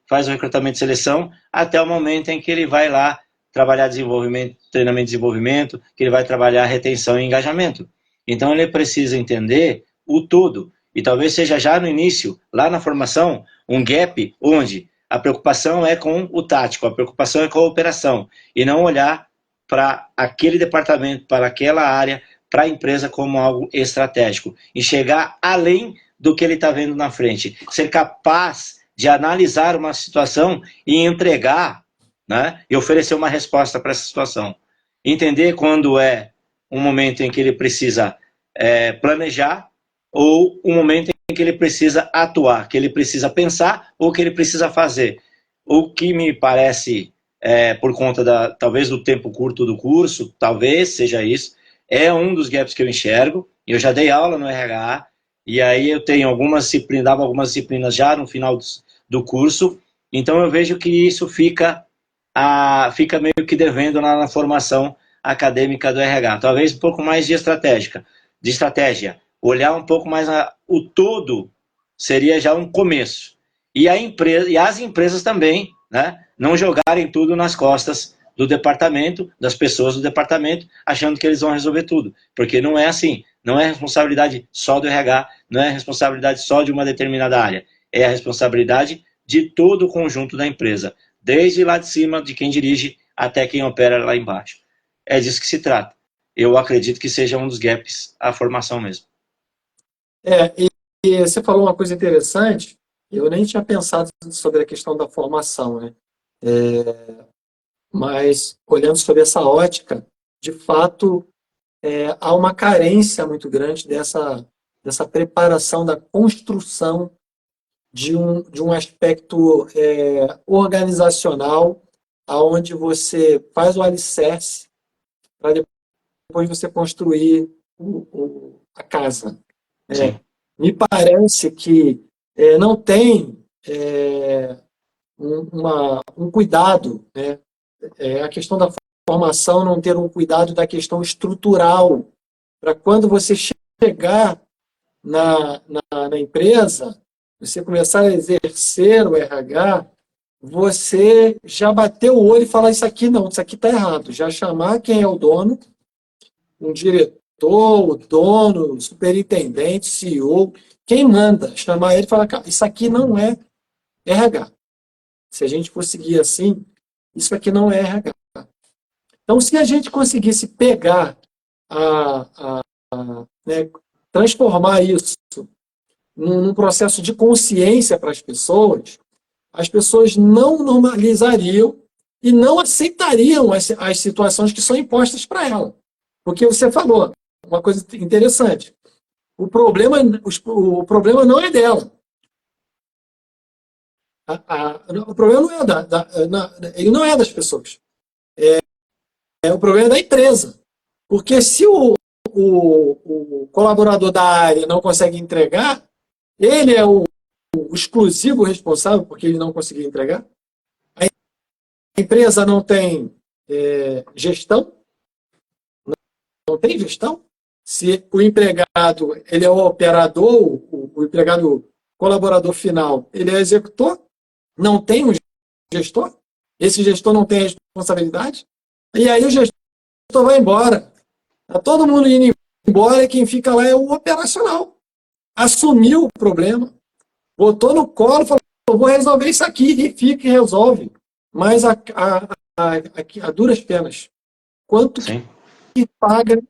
faz o recrutamento e seleção, até o momento em que ele vai lá trabalhar desenvolvimento, treinamento e desenvolvimento, que ele vai trabalhar retenção e engajamento. Então ele precisa entender o todo, e talvez seja já no início, lá na formação, um gap onde a preocupação é com o tático, a preocupação é com a operação, e não olhar para aquele departamento, para aquela área, para a empresa como algo estratégico, e chegar além do que ele está vendo na frente, ser capaz de analisar uma situação e entregar, né, e oferecer uma resposta para essa situação. Entender quando é um momento em que ele precisa planejar ou um momento em que ele precisa atuar, que ele precisa pensar ou que ele precisa fazer. O que me parece, por conta talvez do tempo curto do curso, talvez seja isso, é um dos gaps que eu enxergo. Eu já dei aula no RH, e aí eu tenho dava algumas disciplinas já no final do curso, então eu vejo que isso fica meio que devendo na formação acadêmica do RH. Talvez um pouco mais de estratégia. Olhar um pouco mais o todo seria já um começo. e as empresas também, né, não jogarem tudo nas costas do departamento, das pessoas do departamento, achando que eles vão resolver tudo. Porque não é assim. Não é responsabilidade só do RH, não é responsabilidade só de uma determinada área. É a responsabilidade de todo o conjunto da empresa, desde lá de cima, de quem dirige, até quem opera lá embaixo. É disso que se trata. Eu acredito que seja um dos gaps a formação mesmo. E você falou uma coisa interessante, eu nem tinha pensado sobre a questão da formação, né? Mas, olhando sobre essa ótica, de fato, há uma carência muito grande dessa preparação, da construção de um aspecto organizacional, aonde você faz o alicerce para depois você construir a casa. Sim. Me parece que não tem um cuidado, né? A questão da formação não ter um cuidado da questão estrutural, para quando você chegar na empresa, você começar a exercer o RH, você já bateu o olho e falar isso aqui não, isso aqui está errado. Já chamar quem é o dono, um diretor, o dono, o superintendente, CEO, quem manda, chamar ele e falar, cara, isso aqui não é RH. Se a gente for seguir assim, isso aqui não é RH. Então, se a gente conseguisse pegar, né, transformar isso num processo de consciência para as pessoas não normalizariam e não aceitariam as situações que são impostas para ela. Porque você falou uma coisa interessante. O problema não é dela. O problema não é ele não é das pessoas. O problema é da empresa. Porque se o colaborador da área não consegue entregar, ele é o exclusivo responsável porque ele não conseguiu entregar. A empresa não tem gestão, não tem gestão. Se o empregado ele é o operador, o empregado colaborador final, ele é executor, não tem um gestor, esse gestor não tem responsabilidade, e aí o gestor vai embora. Está todo mundo indo embora e quem fica lá é o operacional. Assumiu o problema, botou no colo, falou, eu vou resolver isso aqui, e fica e resolve. Mas a duras penas. Quanto que Sim.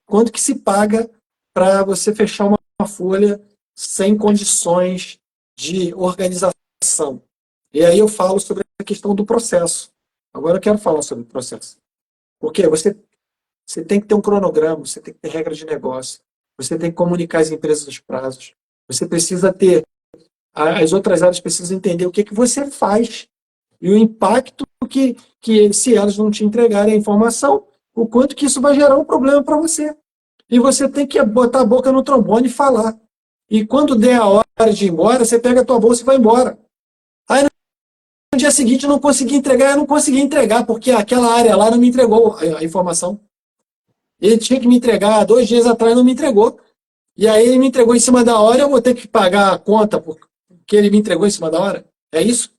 quanto que se paga para você fechar uma folha sem condições de organização? E aí eu falo sobre a questão do processo. Agora eu quero falar sobre o processo. Porque você tem que ter um cronograma, você tem que ter regra de negócio, você tem que comunicar às empresas os prazos, você precisa ter, as outras áreas precisam entender o que você faz e o impacto que se elas não te entregarem a informação, o quanto que isso vai gerar um problema para você. E você tem que botar a boca no trombone e falar. E quando der a hora de ir embora, você pega a tua bolsa e vai embora. Aí no dia seguinte eu não consegui entregar, eu não consegui entregar, porque aquela área lá não me entregou a informação. Ele tinha que me entregar 2 dias atrás, não me entregou. E aí ele me entregou em cima da hora, eu vou ter que pagar a conta porque ele me entregou em cima da hora? É isso?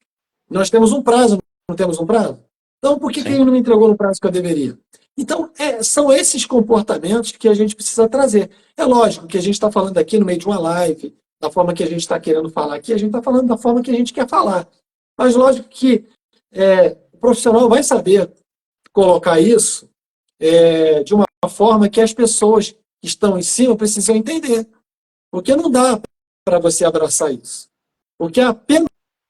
Nós temos um prazo, não temos um prazo? Então, por que Sim. ele não me entregou no prazo que eu deveria? Então, são esses comportamentos que a gente precisa trazer. É lógico que a gente está falando aqui no meio de uma live, da forma que a gente está querendo falar aqui, a gente está falando da forma que a gente quer falar. Mas lógico que o profissional vai saber colocar isso de uma forma que as pessoas que estão em cima precisam entender. Porque não dá para você abraçar isso. Porque a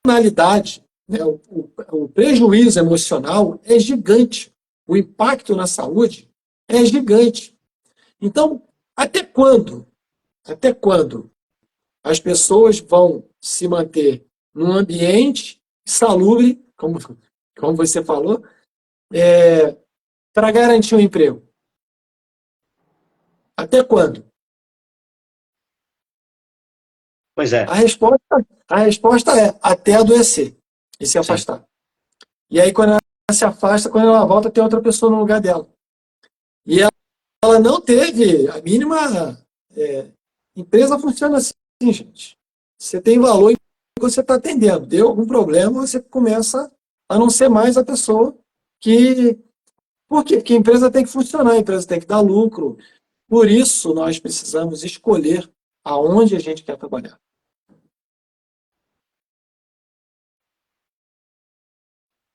penalidade, né, o prejuízo emocional é gigante. O impacto na saúde é gigante. Então, até quando? Até quando as pessoas vão se manter num ambiente salubre, como você falou, para garantir um emprego? Até quando? Pois é. A resposta é até adoecer e se Sim. afastar. E aí, quando ela se afasta, quando ela volta, tem outra pessoa no lugar dela. E ela não teve a mínima. Empresa funciona assim, gente. Você tem valor você está atendendo. Deu algum problema, você começa a não ser mais a pessoa que... Por quê? Porque a empresa tem que funcionar, a empresa tem que dar lucro. Por isso, nós precisamos escolher aonde a gente quer trabalhar.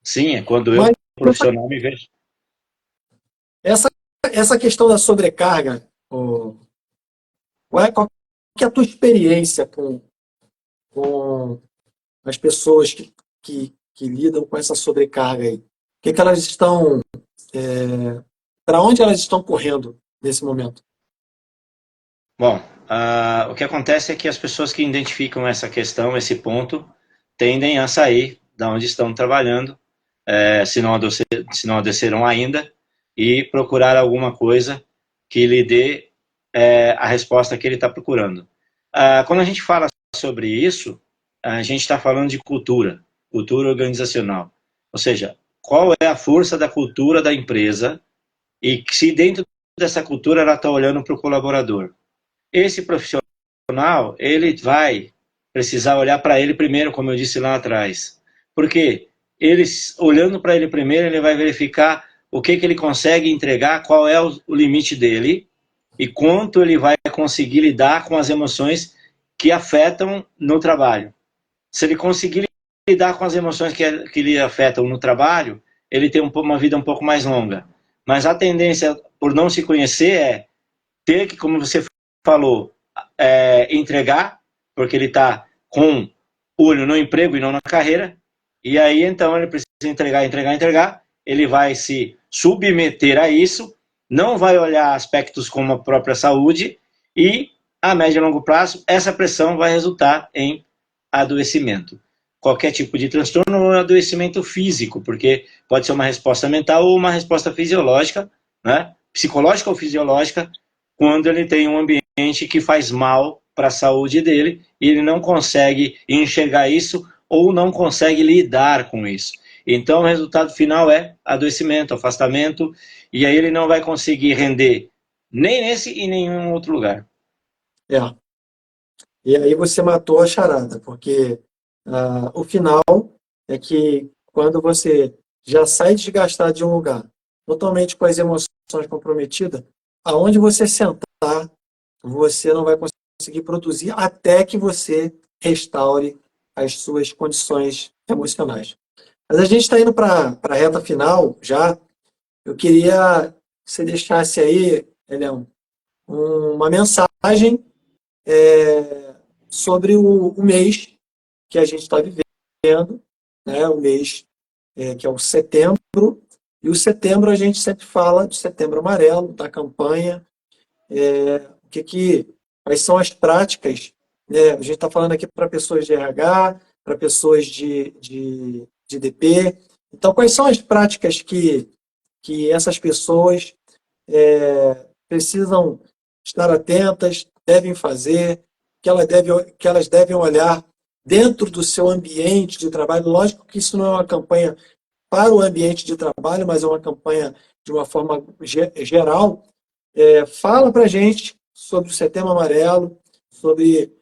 Sim, é quando eu, Mas profissional, me vejo. essa, essa questão da sobrecarga, qual que é a tua experiência com as pessoas que lidam com essa sobrecarga aí? O que elas estão, para onde elas estão correndo nesse momento? Bom, o que acontece é que as pessoas que identificam essa questão, esse ponto, tendem a sair da onde estão trabalhando, se não adoeceram ainda, e procurar alguma coisa que lhe dê a resposta que ele está procurando. Quando a gente fala sobre isso, a gente está falando de cultura, cultura organizacional. Ou seja, qual é a força da cultura da empresa e se dentro dessa cultura ela está olhando para o colaborador. Esse profissional, ele vai precisar olhar para ele primeiro, como eu disse lá atrás. Porque ele, olhando para ele primeiro, ele vai verificar o que ele consegue entregar, qual é o limite dele e quanto ele vai conseguir lidar com as emoções que afetam no trabalho. Se ele conseguir lidar com as emoções que lhe afetam no trabalho, ele tem uma vida um pouco mais longa. Mas a tendência, por não se conhecer, é ter que, como você falou, entregar, porque ele está com olho no emprego e não na carreira, e aí então ele precisa entregar, ele vai se submeter a isso, não vai olhar aspectos como a própria saúde, e a médio e longo prazo, essa pressão vai resultar em adoecimento. Qualquer tipo de transtorno ou adoecimento físico, porque pode ser uma resposta mental ou uma resposta fisiológica, né? Psicológica ou fisiológica, quando ele tem um ambiente que faz mal para a saúde dele e ele não consegue enxergar isso ou não consegue lidar com isso. Então, o resultado final é adoecimento, afastamento, e aí ele não vai conseguir render nem nesse e nenhum outro lugar. É. E aí você matou a charada, porque o final é que quando você já sai desgastado de um lugar, totalmente com as emoções comprometidas, aonde você sentar, você não vai conseguir produzir até que você restaure as suas condições emocionais. Mas a gente está indo para a reta final já. Eu queria que você deixasse aí, Elião, uma mensagem sobre o mês que a gente está vivendo, né? O mês que é o setembro. E o setembro a gente sempre fala de setembro amarelo, da campanha, quais são as práticas, né? A gente está falando aqui para pessoas de RH, para pessoas de DP. Então, quais são as práticas que essas pessoas precisam estar atentas, devem fazer, que elas devem olhar dentro do seu ambiente de trabalho? Lógico que isso não é uma campanha para o ambiente de trabalho, mas é uma campanha de uma forma geral. Fala para a gente sobre o Setembro Amarelo, sobre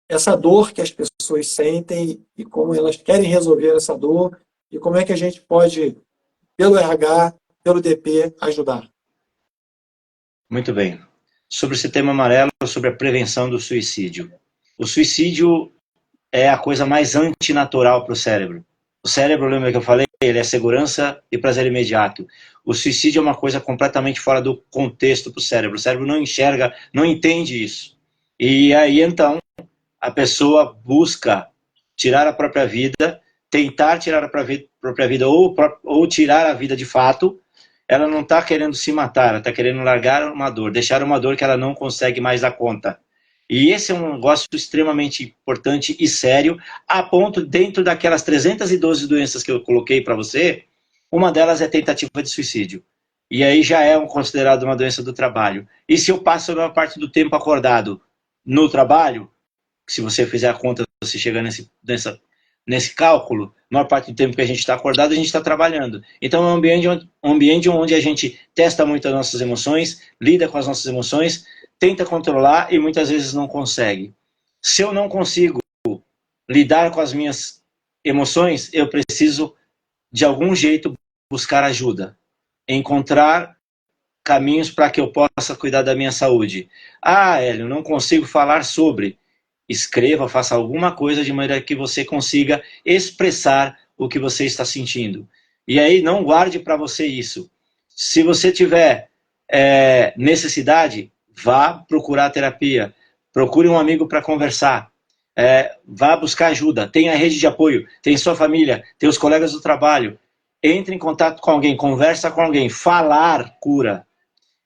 essa dor que as pessoas sentem e como elas querem resolver essa dor e como é que a gente pode, pelo RH, pelo DP, ajudar. Muito bem. Sobre o Setembro Amarelo, sobre a prevenção do suicídio. O suicídio é a coisa mais antinatural para o cérebro. O cérebro, lembra que eu falei? Ele é segurança e prazer imediato. O suicídio é uma coisa completamente fora do contexto para o cérebro. O cérebro não enxerga, não entende isso. E aí, então, a pessoa busca tirar a própria vida, tentar tirar a própria vida ou tirar a vida de fato. Ela não está querendo se matar, ela está querendo largar uma dor, deixar uma dor que ela não consegue mais dar conta. E esse é um negócio extremamente importante e sério, a ponto, dentro daquelas 312 doenças que eu coloquei para você, uma delas é tentativa de suicídio. E aí já é considerado uma doença do trabalho. E se eu passo a maior parte do tempo acordado no trabalho, se você fizer a conta, você chega nesse cálculo, a maior parte do tempo que a gente está acordado, a gente está trabalhando. Então é um ambiente onde a gente testa muito as nossas emoções, lida com as nossas emoções, tenta controlar e muitas vezes não consegue. Se eu não consigo lidar com as minhas emoções, eu preciso, de algum jeito, buscar ajuda. Encontrar caminhos para que eu possa cuidar da minha saúde. Ah, Hélio, não consigo falar sobre. Escreva, faça alguma coisa de maneira que você consiga expressar o que você está sentindo. E aí, não guarde para você isso. Se você tiver necessidade, vá procurar terapia. Procure um amigo para conversar. Vá buscar ajuda. Tenha rede de apoio. Tem sua família, tem os colegas do trabalho. Entre em contato com alguém, conversa com alguém. Falar cura.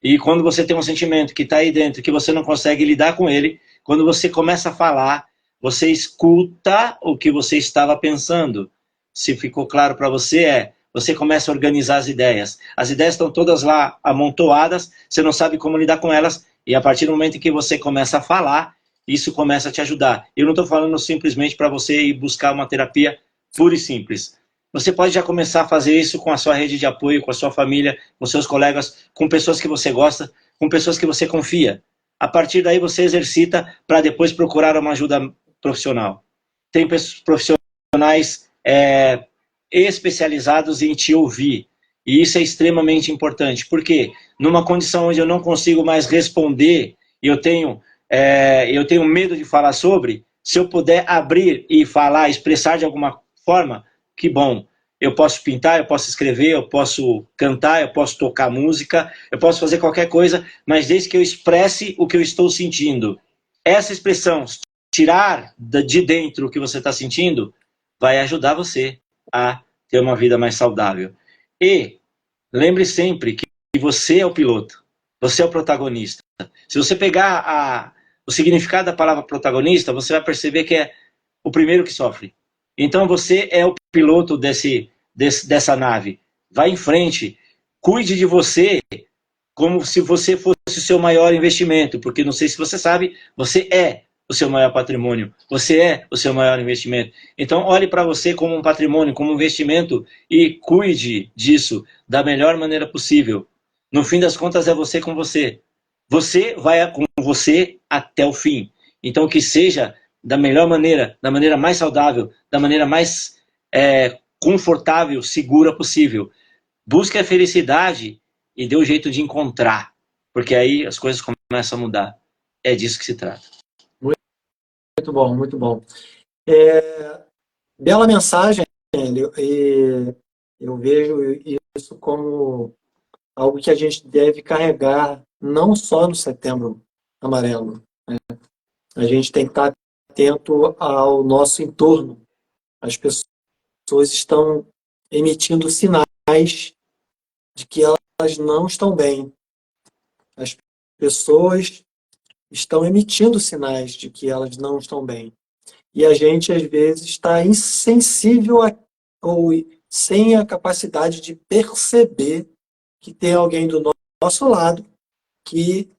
E quando você tem um sentimento que está aí dentro, que você não consegue lidar com ele, quando você começa a falar, você escuta o que você estava pensando. Se ficou claro para você, você começa a organizar as ideias. As ideias estão todas lá amontoadas, você não sabe como lidar com elas, e a partir do momento em que você começa a falar, isso começa a te ajudar. Eu não estou falando simplesmente para você ir buscar uma terapia pura e simples. Você pode já começar a fazer isso com a sua rede de apoio, com a sua família, com seus colegas, com pessoas que você gosta, com pessoas que você confia. A partir daí você exercita para depois procurar uma ajuda profissional. Tem profissionais especializados em te ouvir. E isso é extremamente importante. Por quê? Numa condição onde eu não consigo mais responder e eu tenho medo de falar sobre, se eu puder abrir e falar, expressar de alguma forma, que bom. Eu posso pintar, eu posso escrever, eu posso cantar, eu posso tocar música, eu posso fazer qualquer coisa, mas desde que eu expresse o que eu estou sentindo. Essa expressão, tirar de dentro o que você está sentindo, vai ajudar você a ter uma vida mais saudável. E lembre sempre que você é o piloto, você é o protagonista. Se você pegar o significado da palavra protagonista, você vai perceber que é o primeiro que sofre. Então você é o piloto dessa nave. Vá em frente, cuide de você como se você fosse o seu maior investimento, porque não sei se você sabe, você é o seu maior patrimônio, você é o seu maior investimento. Então olhe para você como um patrimônio, como um investimento e cuide disso da melhor maneira possível. No fim das contas é você com você. Você vai com você até o fim. Então que seja da melhor maneira, da maneira mais saudável, da maneira mais confortável, segura possível. Busque a felicidade e dê o jeito de encontrar, porque aí as coisas começam a mudar. É disso que se trata. Muito bom, muito bom. Bela mensagem, Hélio, e eu vejo isso como algo que a gente deve carregar não só no Setembro Amarelo. A gente tem que estar atento ao nosso entorno. As pessoas estão emitindo sinais de que elas não estão bem. As pessoas estão emitindo sinais de que elas não estão bem. E a gente, às vezes, está insensível ou sem a capacidade de perceber que tem alguém do nosso lado que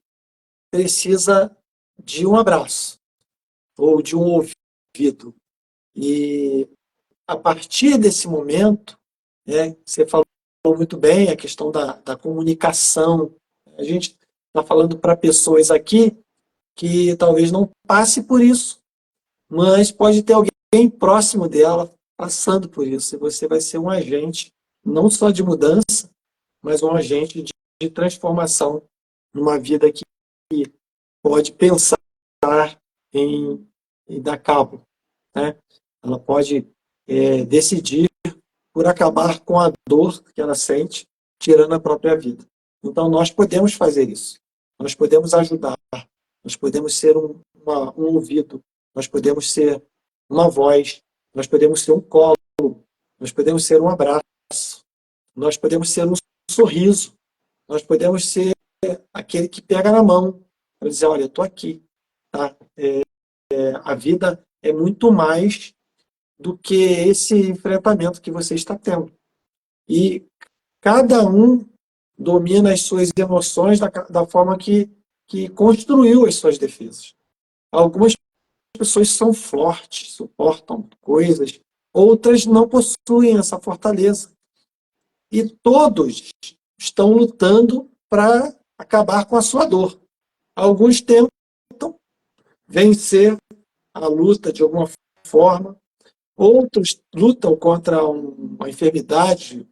precisa de um abraço ou de um ouvido. E a partir desse momento, você falou muito bem a questão da comunicação. A gente está falando para pessoas aqui que talvez não passe por isso, mas pode ter alguém próximo dela passando por isso. E você vai ser um agente não só de mudança, mas um agente de transformação numa vida que pode pensar em dar cabo, né? Ela pode decidir por acabar com a dor que ela sente, tirando a própria vida. Então, nós podemos fazer isso. Nós podemos ajudar. Nós podemos ser um ouvido. Nós podemos ser uma voz. Nós podemos ser um colo. Nós podemos ser um abraço. Nós podemos ser um sorriso. Nós podemos ser aquele que pega na mão para dizer, olha, eu estou aqui. Tá? A vida é muito mais do que esse enfrentamento que você está tendo. E cada um domina as suas emoções da forma que construiu as suas defesas. Algumas pessoas são fortes, suportam coisas, outras não possuem essa fortaleza. E todos estão lutando para acabar com a sua dor. Alguns tentam vencer a luta de alguma forma, outros lutam contra uma enfermidade,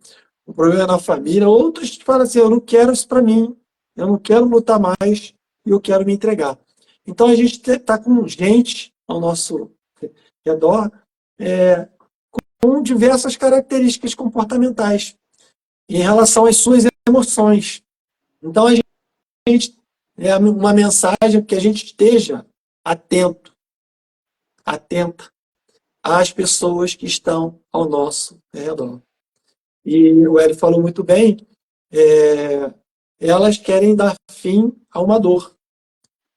um problema na família, outros falam assim, eu não quero isso para mim, eu não quero lutar mais e eu quero me entregar. Então a gente está com gente ao nosso redor com diversas características comportamentais em relação às suas emoções. Então a gente é uma mensagem que a gente esteja atento, atenta às pessoas que estão ao nosso redor. E o Hélio falou muito bem, elas querem dar fim a uma dor.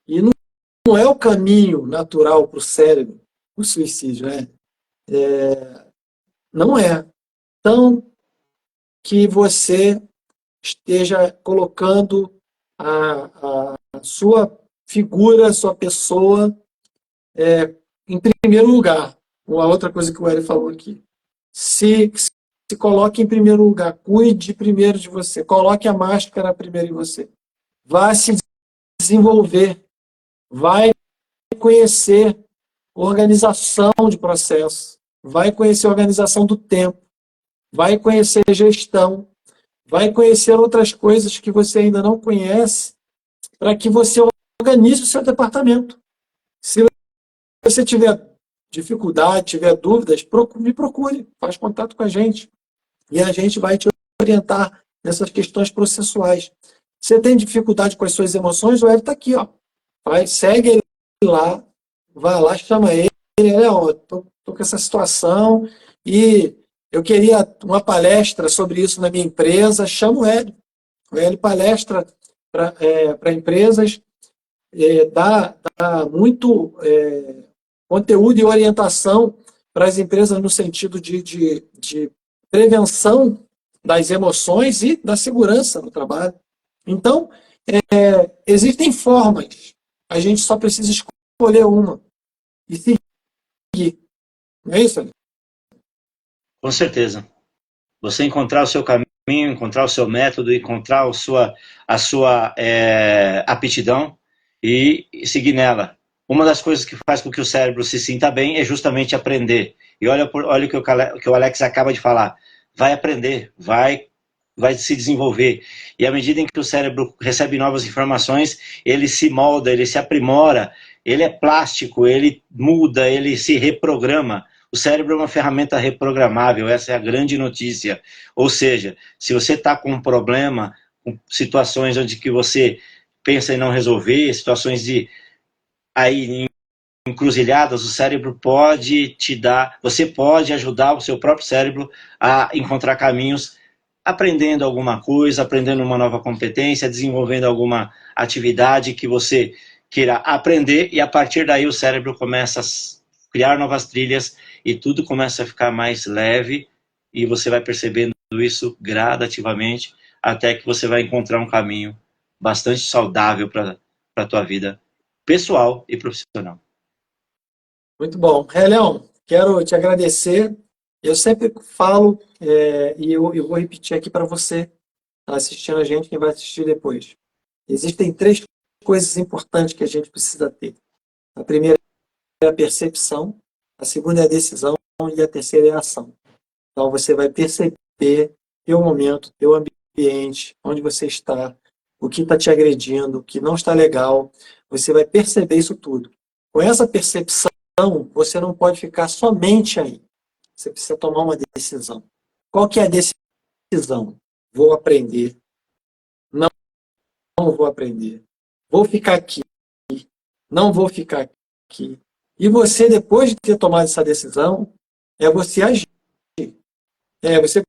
E não é o caminho natural para o cérebro, o suicídio, né? Não é. Então, que você esteja colocando a sua figura, a sua pessoa em primeiro lugar. Uma outra coisa que o Hélio falou aqui. Se coloque em primeiro lugar, cuide primeiro de você, coloque a máscara primeiro em você. Vá se desenvolver, vai conhecer organização de processo, vai conhecer organização do tempo, vai conhecer gestão, vai conhecer outras coisas que você ainda não conhece, para que você organize o seu departamento. Se você tiver dificuldade, tiver dúvidas, me procure, faz contato com a gente. E a gente vai te orientar nessas questões processuais. Você tem dificuldade com as suas emoções, o Hélio está aqui, ó. Segue ele lá, vai lá, chama ele, estou com essa situação e eu queria uma palestra sobre isso na minha empresa, chama o Hélio. O Hélio palestra para empresas, dá muito conteúdo e orientação para as empresas no sentido de prevenção das emoções e da segurança no trabalho. Então, existem formas, a gente só precisa escolher uma e seguir. Não é isso, Alex? Com certeza. Você encontrar o seu caminho, encontrar o seu método, encontrar a sua aptidão e seguir nela. Uma das coisas que faz com que o cérebro se sinta bem é justamente aprender. E olha o que o Alex acaba de falar. Vai aprender, vai se desenvolver. E à medida em que o cérebro recebe novas informações, ele se molda, ele se aprimora, ele é plástico, ele muda, ele se reprograma. O cérebro é uma ferramenta reprogramável, essa é a grande notícia. Ou seja, se você está com um problema, com situações onde que você pensa em não resolver, situações de aí encruzilhadas, o cérebro pode te dar, você pode ajudar o seu próprio cérebro a encontrar caminhos, aprendendo alguma coisa, aprendendo uma nova competência, desenvolvendo alguma atividade que você queira aprender, e a partir daí o cérebro começa a criar novas trilhas e tudo começa a ficar mais leve e você vai percebendo isso gradativamente até que você vai encontrar um caminho bastante saudável para a tua vida pessoal e profissional. Muito bom. Leão, quero te agradecer. Eu sempre falo, e eu vou repetir aqui para você que está assistindo a gente, quem vai assistir depois. Existem 3 coisas importantes que a gente precisa ter. A primeira é a percepção, a segunda é a decisão e a terceira é a ação. Então você vai perceber teu momento, teu ambiente, onde você está, o que está te agredindo, o que não está legal. Você vai perceber isso tudo. Com essa percepção, você não pode ficar somente aí. Você precisa tomar uma decisão. Qual que é a decisão? Vou aprender. Não vou aprender. Vou ficar aqui. Não vou ficar aqui. E você, depois de ter tomado essa decisão, é você agir. É você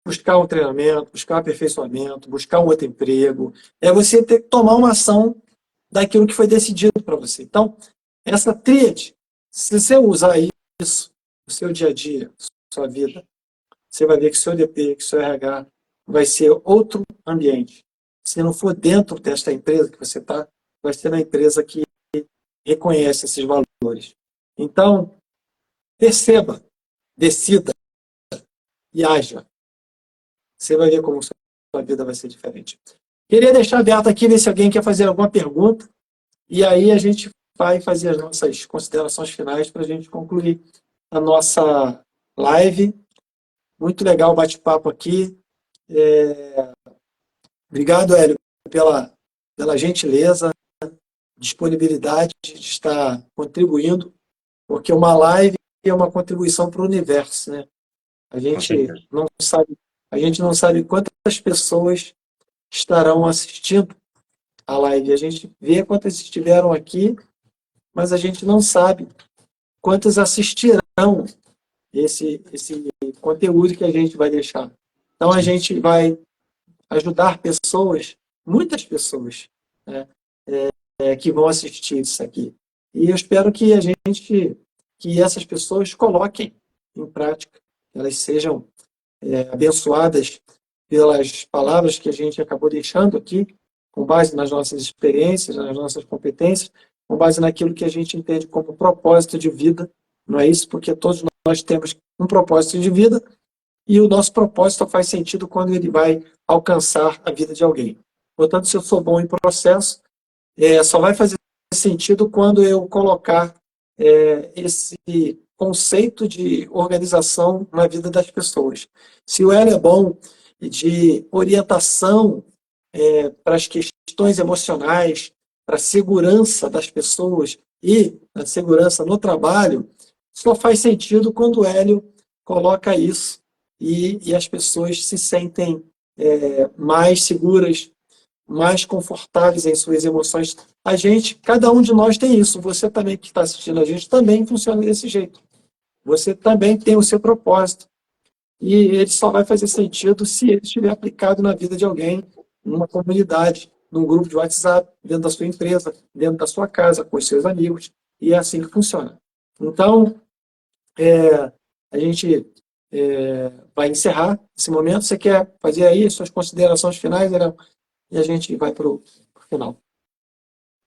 buscar um treinamento, buscar um aperfeiçoamento, buscar um outro emprego. É você ter que tomar uma ação daquilo que foi decidido para você. Então, essa tríade, se você usar isso no seu dia a dia, na sua vida, você vai ver que o seu DP, que o seu RH vai ser outro ambiente. Se não for dentro desta empresa que você está, vai ser na empresa que reconhece esses valores. Então, perceba, decida e haja. Você vai ver como a sua vida vai ser diferente. Queria deixar aberto aqui, ver se alguém quer fazer alguma pergunta, e aí a gente vai fazer as nossas considerações finais para a gente concluir a nossa live. Muito legal o bate-papo aqui. Obrigado, Hélio, pela gentileza, disponibilidade de estar contribuindo, porque uma live é uma contribuição para o universo, né? A Com gente certeza. não sabe, a gente não sabe quantas pessoas estarão assistindo a live. A gente vê quantas estiveram aqui, mas a gente não sabe quantas assistirão esse conteúdo que a gente vai deixar. Então, a gente vai ajudar pessoas, muitas pessoas, né, que vão assistir isso aqui. E eu espero que que essas pessoas coloquem em prática, elas sejam abençoadas pelas palavras que a gente acabou deixando aqui, com base nas nossas experiências, nas nossas competências, com base naquilo que a gente entende como propósito de vida. Não é isso? Porque todos nós temos um propósito de vida e o nosso propósito só faz sentido quando ele vai alcançar a vida de alguém. Portanto, se eu sou bom em processo, só vai fazer sentido quando eu colocar esse conceito de organização na vida das pessoas. Se o Hélio é bom de orientação para as questões emocionais, para a segurança das pessoas e a segurança no trabalho, só faz sentido quando o Hélio coloca isso e as pessoas se sentem mais seguras, mais confortáveis em suas emoções. A gente, cada um de nós tem isso. Você também que está assistindo a gente também funciona desse jeito. Você também tem o seu propósito. E ele só vai fazer sentido se ele estiver aplicado na vida de alguém, numa comunidade, num grupo de WhatsApp, dentro da sua empresa, dentro da sua casa, com os seus amigos. E é assim que funciona. Então, a gente vai encerrar esse momento. Você quer fazer aí suas considerações finais, Irã? E a gente vai para o final.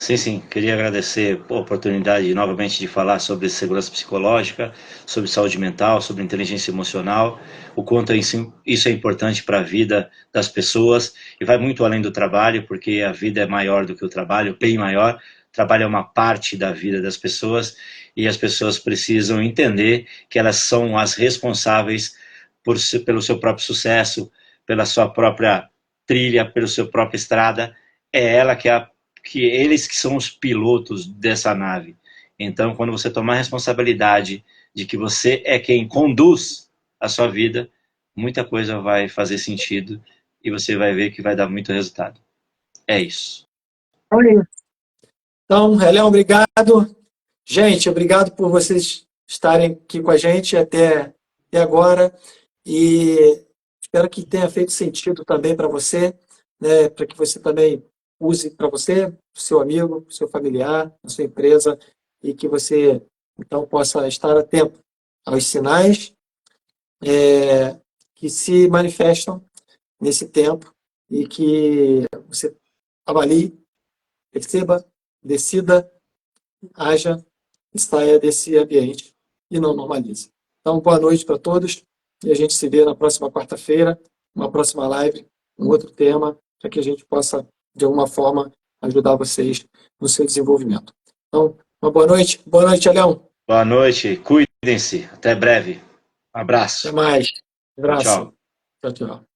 Sim, sim. Queria agradecer a oportunidade novamente de falar sobre segurança psicológica, sobre saúde mental, sobre inteligência emocional, o quanto isso é importante para a vida das pessoas e vai muito além do trabalho, porque a vida é maior do que o trabalho, bem maior. O trabalho é uma parte da vida das pessoas e as pessoas precisam entender que elas são as responsáveis pelo seu próprio sucesso, pela sua própria trilha, pela sua própria estrada. É ela que eles que são os pilotos dessa nave. Então, quando você tomar a responsabilidade de que você é quem conduz a sua vida, muita coisa vai fazer sentido e você vai ver que vai dar muito resultado. É isso. Então, Helena, obrigado. Gente, obrigado por vocês estarem aqui com a gente até agora. E espero que tenha feito sentido também para você, né, para que você também use para você, para o seu amigo, para o seu familiar, na sua empresa, e que você, então, possa estar atento aos sinais que se manifestam nesse tempo e que você avalie, perceba, decida, haja e saia desse ambiente e não normalize. Então, boa noite para todos e a gente se vê na próxima quarta-feira, uma próxima live, um outro tema, para que a gente possa, de alguma forma, ajudar vocês no seu desenvolvimento. Então, uma boa noite. Boa noite, Leão. Boa noite, cuidem-se. Até breve. Um Até abraço. mais. Tchau, tchau. Abraço. Tchau, tchau.